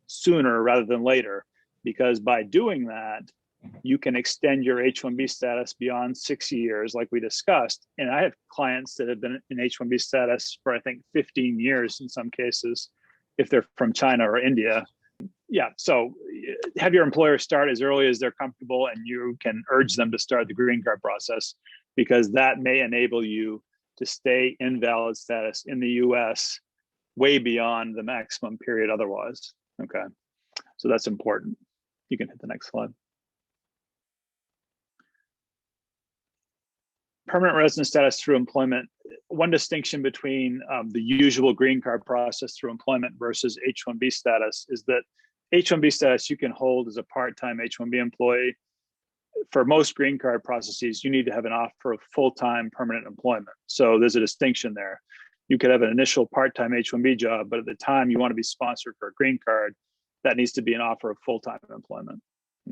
sooner rather than later, because by doing that, you can extend your H1B status beyond 6 years, like we discussed. And I have clients that have been in H1B status for, I think, 15 years in some cases, if they're from China or India. Yeah, so have your employer start as early as they're comfortable, and you can urge them to start the green card process, because that may enable you to stay in valid status in the US way beyond the maximum period otherwise. Okay, so that's important. You can hit the next slide. Permanent resident status through employment. One distinction between the usual green card process through employment versus H1B status is that H1B status you can hold as a part-time H1B employee. For most green card processes, you need to have an offer of full-time permanent employment. So there's a distinction there. You could have an initial part-time H1B job, but at the time you want to be sponsored for a green card, that needs to be an offer of full-time employment,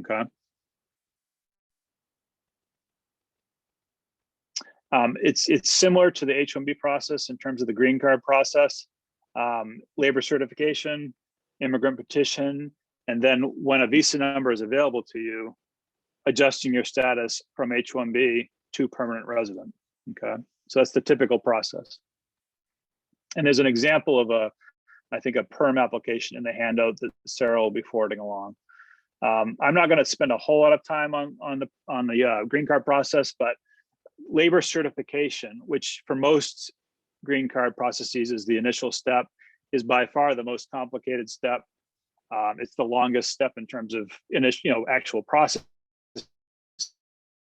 okay? It's similar to the H1B process in terms of the green card process, labor certification, immigrant petition, and then when a visa number is available to you, adjusting your status from H1B to permanent resident, okay? So that's the typical process. And there's an example of I think a perm application in the handout that Sarah will be forwarding along. I'm not gonna spend a whole lot of time on the green card process, but labor certification, which for most green card processes is the initial step, is by far the most complicated step. It's the longest step in terms of actual processing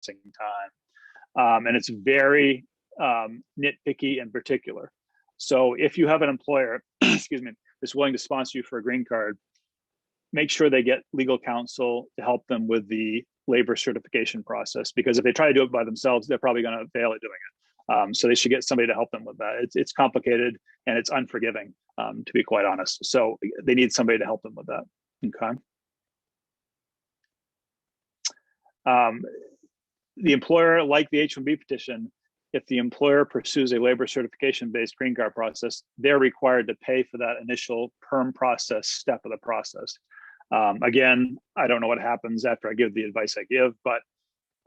time, and it's very nitpicky and particular. So if you have an employer, excuse me, that's willing to sponsor you for a green card, make sure they get legal counsel to help them with the labor certification process, because if they try to do it by themselves, they're probably going to fail at doing it. So they should get somebody to help them with that. It's complicated and it's unforgiving, to be quite honest. So they need somebody to help them with that. Okay. The employer, like the H1B petition, if the employer pursues a labor certification-based green card process, they're required to pay for that initial perm process step of the process. Again, I don't know what happens after I give the advice I give, but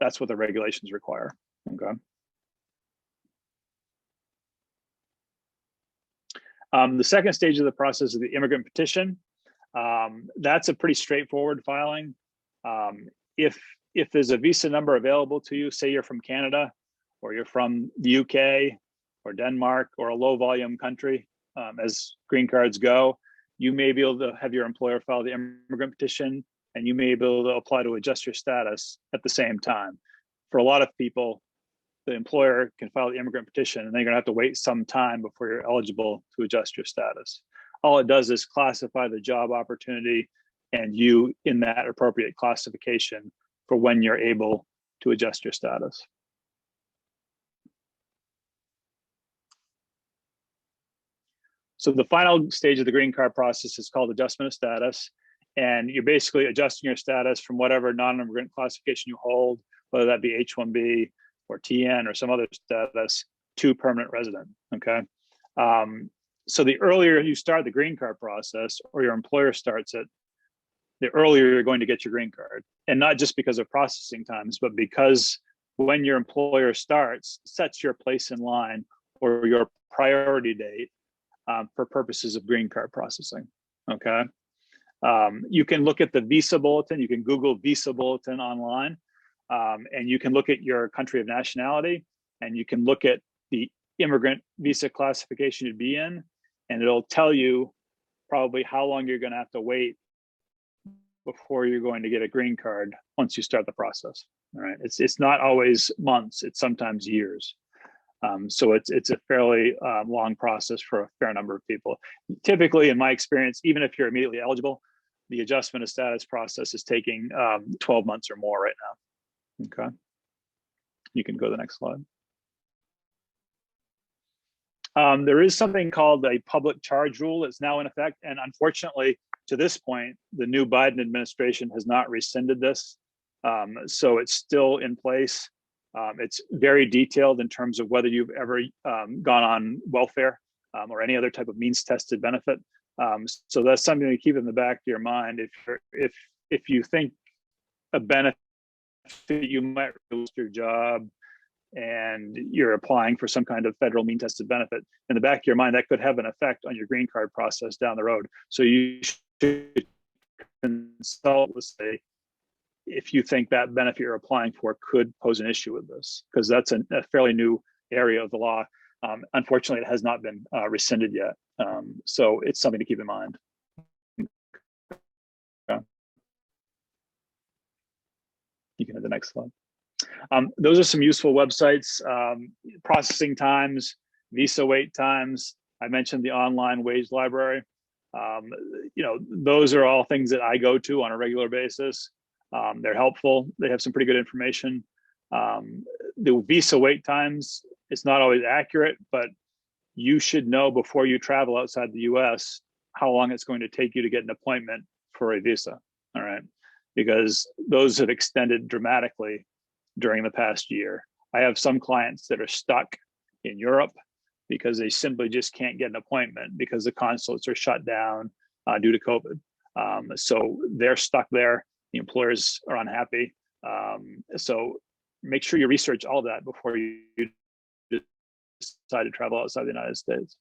that's what the regulations require, okay? The second stage of the process is the immigrant petition. That's a pretty straightforward filing. If there's a visa number available to you, say you're from Canada, or you're from the UK, or Denmark, or a low volume country, as green cards go, you may be able to have your employer file the immigrant petition, and you may be able to apply to adjust your status at the same time. For a lot of people, the employer can file the immigrant petition, and they're gonna have to wait some time before you're eligible to adjust your status. All it does is classify the job opportunity and you in that appropriate classification for when you're able to adjust your status. So the final stage of the green card process is called adjustment of status. And you're basically adjusting your status from whatever non-immigrant classification you hold, whether that be H1B or TN or some other status, to permanent resident, okay? So the earlier you start the green card process, or your employer starts it, the earlier you're going to get your green card. And not just because of processing times, but because when your employer starts, sets your place in line or your priority date for purposes of green card processing, okay? You can look at the visa bulletin, you can Google visa bulletin online, and you can look at your country of nationality, and you can look at the immigrant visa classification you'd be in, and it'll tell you probably how long you're gonna have to wait before you're going to get a green card once you start the process, all right? It's not always months, it's sometimes years. So it's a fairly long process for a fair number of people. Typically, in my experience, even if you're immediately eligible, the adjustment of status process is taking 12 months or more right now, okay? You can go to the next slide. There is something called a public charge rule that's now in effect, and unfortunately, to this point, the new Biden administration has not rescinded this, so it's still in place. It's very detailed in terms of whether you've ever gone on welfare or any other type of means-tested benefit. So that's something to keep in the back of your mind. If you think a benefit, you might lose your job and you're applying for some kind of federal means-tested benefit, in the back of your mind, that could have an effect on your green card process down the road. So you should consult with, say, if you think that benefit you're applying for could pose an issue with this, because that's a fairly new area of the law. Unfortunately, it has not been rescinded yet. So it's something to keep in mind. You can have the next slide. Those are some useful websites. Processing times, visa wait times. I mentioned the online wage library. Those are all things that I go to on a regular basis. They're helpful. They have some pretty good information. The visa wait times, it's not always accurate, but you should know before you travel outside the US how long it's going to take you to get an appointment for a visa, all right? Because those have extended dramatically during the past year. I have some clients that are stuck in Europe because they simply just can't get an appointment because the consulates are shut down due to COVID. So they're stuck there. The employers are unhappy. So make sure you research all that before you decide to travel outside the United States.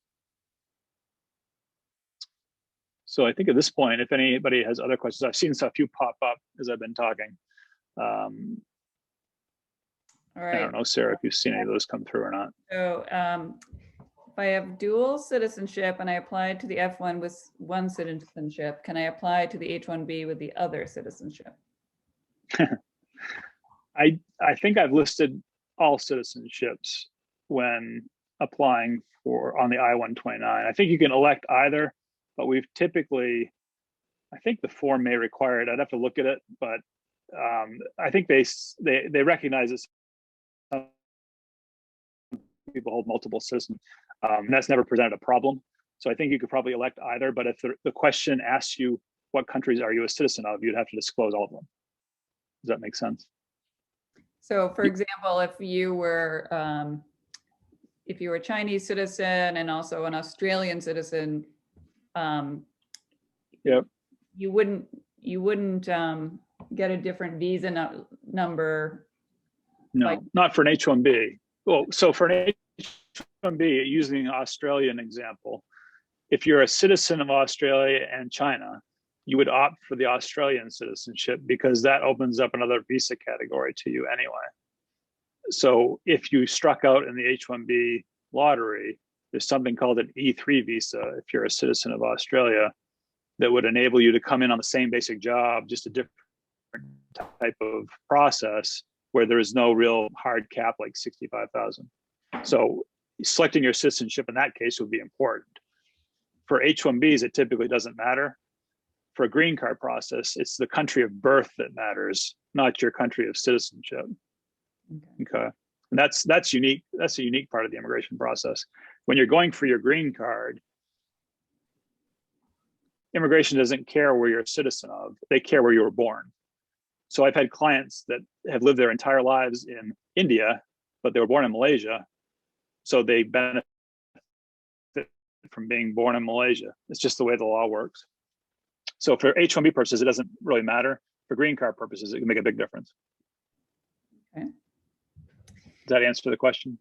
So I think at this point, if anybody has other questions, I've seen a few pop up as I've been talking. All right. I don't know, Sarah, if you've seen any of those come through or not. So if I have dual citizenship and I applied to the F1 with one citizenship, can I apply to the H1B with the other citizenship? I think I've listed all citizenships when applying on the I-129. I think you can elect either, but we've typically, I think the form may require it. I'd have to look at it, but I think they recognize that some people hold multiple citizens. And that's never presented a problem. So I think you could probably elect either, but if the question asks you what countries are you a citizen of, you'd have to disclose all of them. Does that make sense? So for example, if you were a Chinese citizen and also an Australian citizen, yep, you wouldn't get a different visa number. No, not for an H1B. Well, so for an H1B, using an Australian example, if you're a citizen of Australia and China, you would opt for the Australian citizenship because that opens up another visa category to you anyway. So if you struck out in the H1B lottery, there's something called an E3 visa if you're a citizen of Australia that would enable you to come in on the same basic job, just a different type of process where there is no real hard cap like 65,000. So selecting your citizenship in that case would be important. For H1Bs, it typically doesn't matter. For a green card process, it's the country of birth that matters, not your country of citizenship. Okay. And that's unique. That's a unique part of the immigration process. When you're going for your green card, immigration doesn't care where you're a citizen of, they care where you were born. So I've had clients that have lived their entire lives in India, but they were born in Malaysia. So they benefit from being born in Malaysia. It's just the way the law works. So for H1B purposes, it doesn't really matter. For green card purposes, it can make a big difference. Okay. Does that answer the question?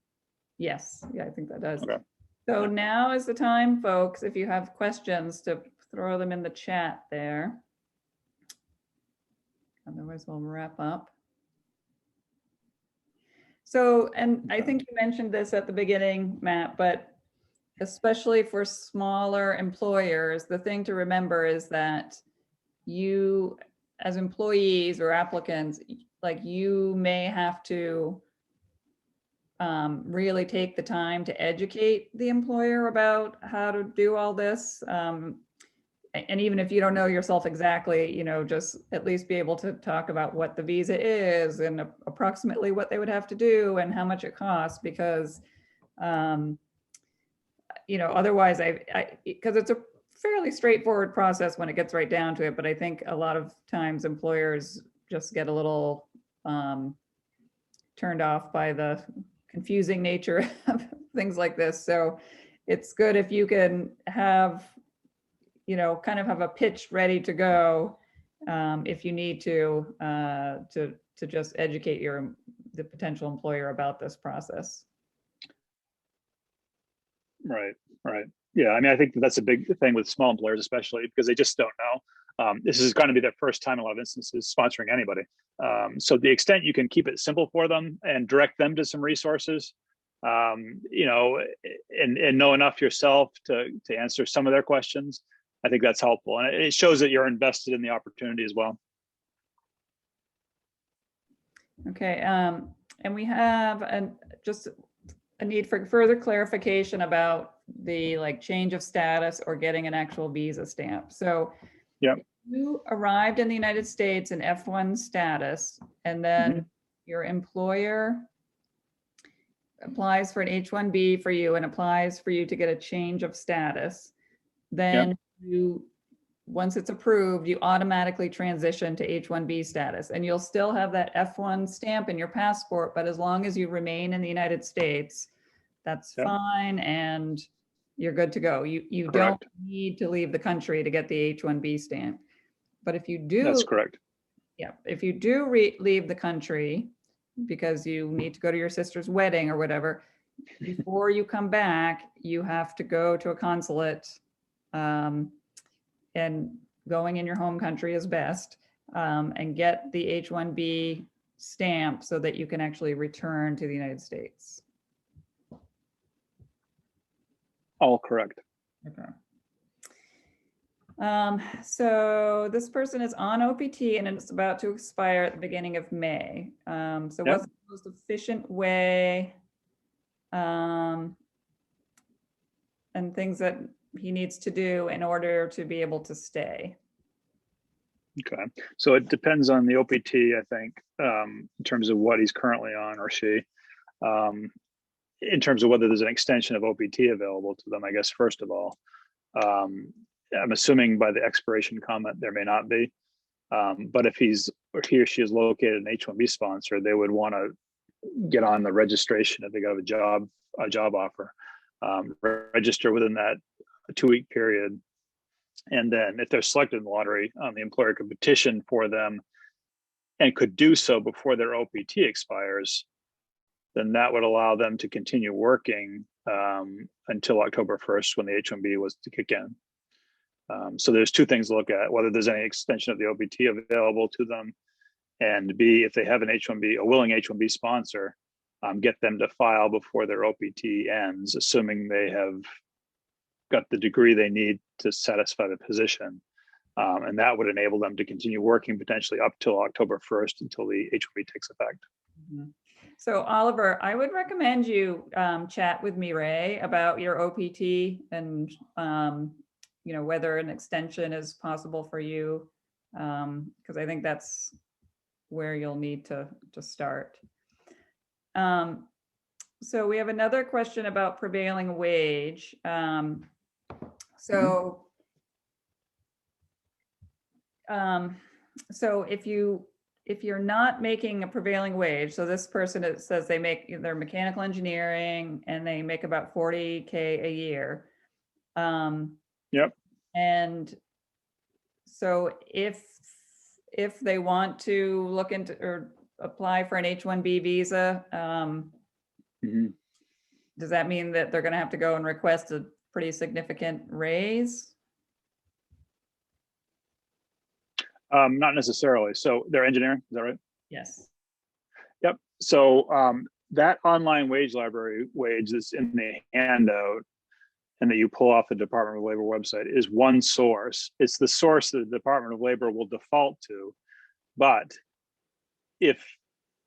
Yes, yeah, I think that does. Okay. So now is the time, folks, if you have questions, to throw them in the chat there. Otherwise, we'll wrap up. So, and I think you mentioned this at the beginning, Matt, but especially for smaller employers, the thing to remember is that you, as employees or applicants, like you may have to really take the time to educate the employer about how to do all this. And even if you don't know yourself exactly, you know, just at least be able to talk about what the visa is and approximately what they would have to do and how much it costs, because, you know, otherwise because it's a fairly straightforward process when it gets right down to it. But I think a lot of times employers just get a little turned off by the confusing nature of things like this. So it's good if you can have, you know, kind of have a pitch ready to go if you need to just educate the potential employer about this process. Right, right. Yeah, I mean, I think that's a big thing with small employers, especially because they just don't know. This is going to be their first time in a lot of instances sponsoring anybody. So the extent you can keep it simple for them and direct them to some resources, you know, and know enough yourself to answer some of their questions, I think that's helpful. And it shows that you're invested in the opportunity as well. Okay, and we have just a need for further clarification about the like change of status or getting an actual visa stamp. So Yep. if you arrived in the United States in F1 status, and then your employer applies for an H1B for you and applies for you to get a change of status, then you, once it's approved, you automatically transition to H1B status, and you'll still have that F1 stamp in your passport, but as long as you remain in the United States, that's fine, and you're good to go. You don't Correct. need to leave the country to get the H1B stamp. But if you do, That's correct. yeah, if you do leave the country because you need to go to your sister's wedding or whatever, before you come back, you have to go to a consulate, and going in your home country is best, and get the H1B stamp so that you can actually return to the United States. All correct. Okay. So this person is on OPT and it's about to expire at the beginning of May. So what's the most efficient way, and things that he needs to do in order to be able to stay? Okay. So it depends on the OPT, I think, in terms of what he's currently on, or she. In terms of whether there's an extension of OPT available to them, I guess, first of all. I'm assuming by the expiration comment, there may not be. But if he or she is located an H1B sponsor, they would want to get on the registration if they got a job offer, register within that 2-week period. And then if they're selected in the lottery, the employer could petition for them and could do so before their OPT expires. Then that would allow them to continue working until October 1st, when the H1B was to kick in. So there's two things to look at: whether there's any extension of the OPT available to them, and B, if they have an H1B, a willing H1B sponsor, get them to file before their OPT ends, assuming they have got the degree they need to satisfy the position. And that would enable them to continue working potentially up till October 1st, until the H1B takes effect. Mm-hmm. So Oliver, I would recommend you chat with Mireille about your OPT and whether an extension is possible for you, because I think that's where you'll need to start. So we have another question about prevailing wage. So if you're not making a prevailing wage, so this person, it says they're mechanical engineering and they make about 40K a year. And so if they want to look into or apply for an H1B visa, does that mean that they're going to have to go and request a pretty significant raise? Not necessarily. So they're engineering, is that right? Yes. Yep. So that online wage library wage that's in the handout and that you pull off the Department of Labor website is one source. It's the source that the Department of Labor will default to. But if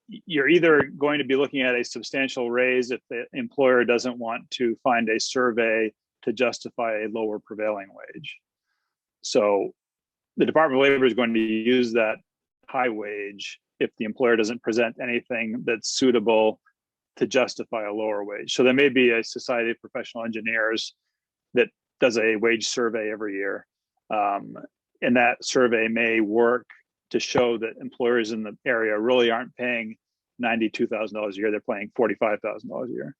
you're either going to be looking at a substantial raise if the employer doesn't want to find a survey to justify a lower prevailing wage. So the Department of Labor is going to use that high wage if the employer doesn't present anything that's suitable to justify a lower wage. So there may be a Society of Professional Engineers that does a wage survey every year. And that survey may work to show that employers in the area really aren't paying $92,000 a year, they're paying $45,000 a year.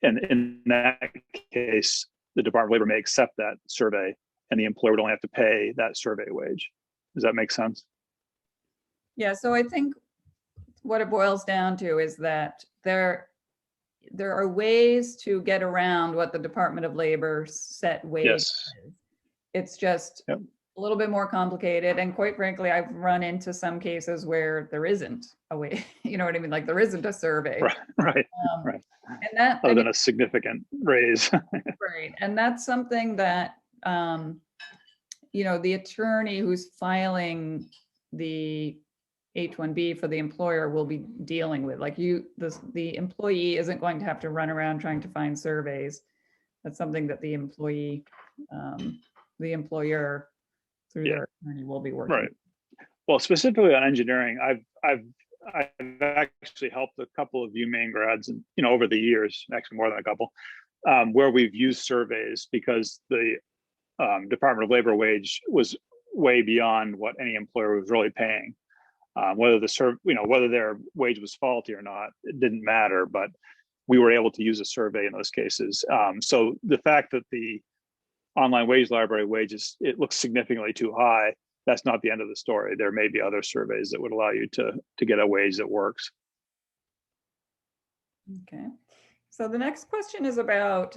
And in that case, the Department of Labor may accept that survey and the employer would only have to pay that survey wage. Does that make sense? Yeah, so I think what it boils down to is that there are ways to get around what the Department of Labor set wage is. It's just a little bit more complicated. And quite frankly, I've run into some cases where there isn't a way, you know what I mean? Like there isn't a survey. Right. And that, other than a significant raise. Right. And that's something that, the attorney who's filing the H1B for the employer will be dealing with. Like the employee isn't going to have to run around trying to find surveys. That's something that the employee, the employer through their attorney will be working. Right. Well, specifically on engineering, I've actually helped a couple of UMaine grads, and over the years, actually more than a couple, where we've used surveys because the Department of Labor wage was way beyond what any employer was really paying. Whether whether their wage was faulty or not, it didn't matter. But we were able to use a survey in those cases. So the fact that the online wage library wages, it looks significantly too high, that's not the end of the story. There may be other surveys that would allow you to get a wage that works. Okay. So the next question is about,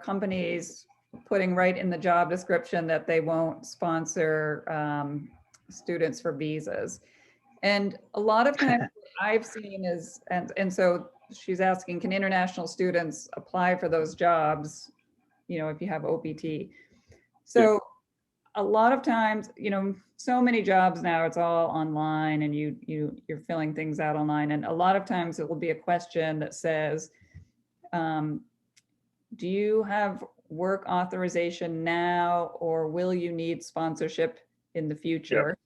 companies putting right in the job description that they won't sponsor students for visas. And a lot of times I've seen is, and so she's asking, can international students apply for those jobs, if you have OPT? So a lot of times, so many jobs now, it's all online and you're filling things out online. And a lot of times it will be a question that says, do you have work authorization now, or will you need sponsorship in the future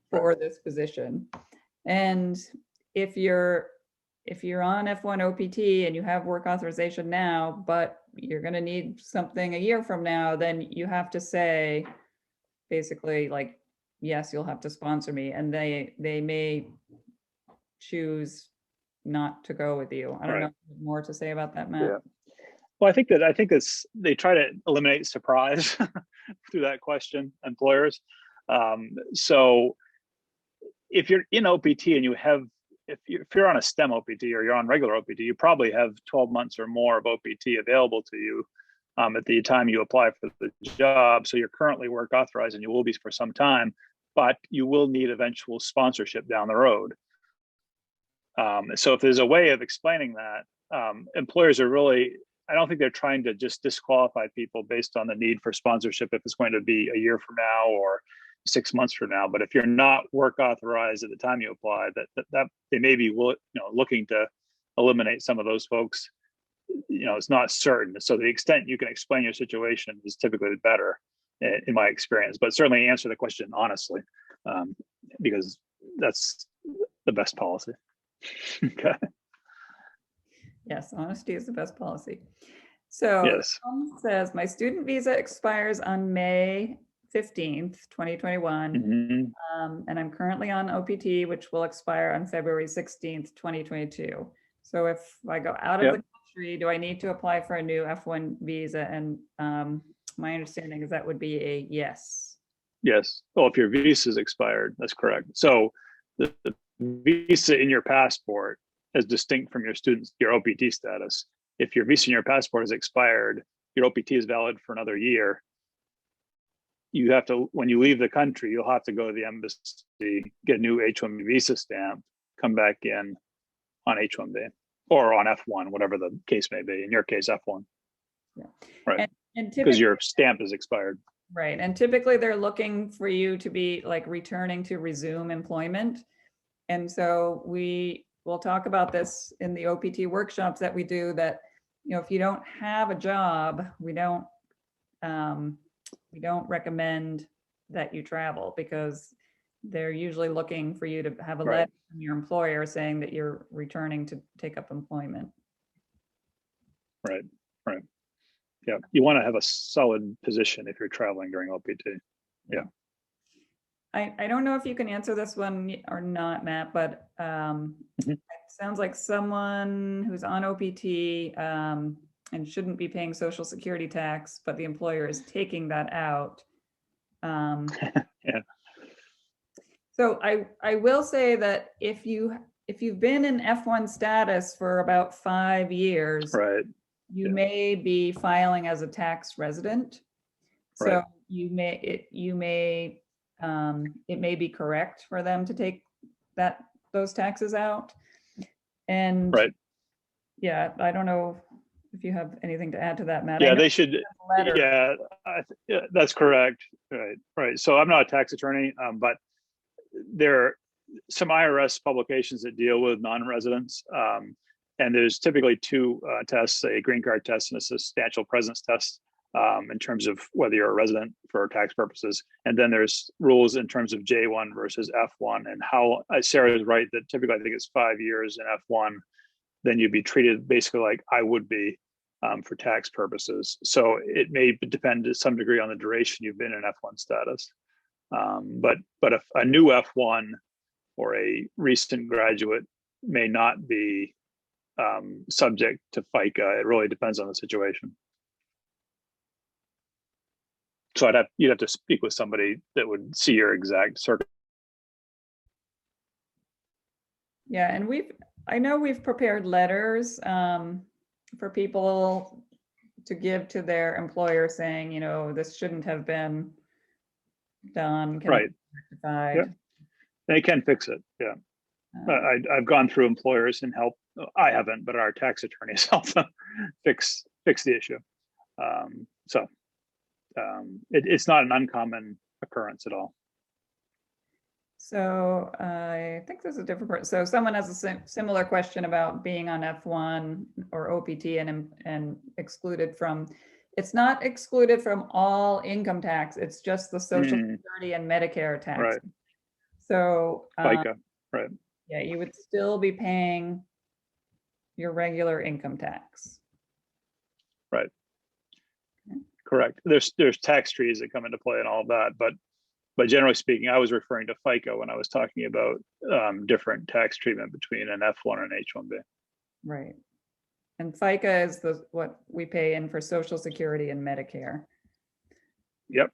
for this position? And if you're on F1 OPT and you have work authorization now, but you're going to need something a year from now, then you have to say basically like, yes, you'll have to sponsor me. And they may choose not to go with you. I don't know more to say about that, Matt. Yeah. Well, I think it's they try to eliminate surprise through that question, employers. So if you're in OPT and if you're on a STEM OPT or you're on regular OPT, you probably have 12 months or more of OPT available to you at the time you apply for the job. So you're currently work authorized and you will be for some time, but you will need eventual sponsorship down the road. So if there's a way of explaining that, employers are really, I don't think they're trying to just disqualify people based on the need for sponsorship if it's going to be a year from now or 6 months from now. But if you're not work authorized at the time you apply, that they may be looking to eliminate some of those folks. It's not certain. So the extent you can explain your situation is typically better, in my experience. But certainly answer the question honestly, because that's the best policy. Okay. Yes, honesty is the best policy. So yes. Says, my student visa expires on May 15th, 2021. And I'm currently on OPT, which will expire on February 16th, 2022. So if I go out of the country, do I need to apply for a new F1 visa? And my understanding is that would be a yes. Yes. Well, if your visa is expired, that's correct. So the visa in your passport is distinct from your OPT status. If your visa in your passport is expired, your OPT is valid for another year. You have to, when you leave the country, you'll have to go to the embassy, get a new H1B visa stamp, come back in on H1B or on F1, whatever the case may be. In your case, F1. Yeah. Right. And because your stamp is expired. Right. And typically they're looking for you to be like returning to resume employment. And so we'll talk about this in the OPT workshops that we do, that, if you don't have a job, we don't recommend that you travel, because they're usually looking for you to have a letter from your employer saying that you're returning to take up employment. Right. Yeah. You want to have a solid position if you're traveling during OPT. Yeah. I don't know if you can answer this one or not, Matt, but it sounds like someone who's on OPT and shouldn't be paying Social Security tax, but the employer is taking that out. Yeah. So I will say that if you've been in F1 status for about 5 years, you may be filing as a tax resident. So it may be correct for them to take those taxes out. And yeah, I don't know if you have anything to add to that, Matt. Yeah, they should. Yeah, that's correct. Right. So I'm not a tax attorney, but there are some IRS publications that deal with non-residents. And there's typically two tests, a green card test and a substantial presence test, in terms of whether you're a resident for tax purposes. And then there's rules in terms of J1 versus F1, and how Sarah is right that typically I think it's 5 years in F1, then you'd be treated basically like I would be for tax purposes. So it may depend to some degree on the duration you've been in F1 status. But a new F1 or a recent graduate may not be subject to FICA. It really depends on the situation. So you'd have to speak with somebody that would see your exact circuit. Yeah, and I know we've prepared letters for people to give to their employer saying, you know, this shouldn't have been done. Can Right. it be rectified? Yeah. They can fix it. Yeah. I've gone through employers and helped. I haven't, but our tax attorneys help them fix the issue. It's not an uncommon occurrence at all. So I think there's a different part. So someone has a similar question about being on F1 or OPT and excluded from. It's not excluded from all income tax. It's just the Social Security and Medicare tax. Right. So FICA. Right. Yeah, you would still be paying your regular income tax. Right. Okay. Correct. There's tax trees that come into play and all of that, but generally speaking, I was referring to FICA when I was talking about different tax treatment between an F1 and H1B. Right. And FICA is what we pay in for Social Security and Medicare. Yep.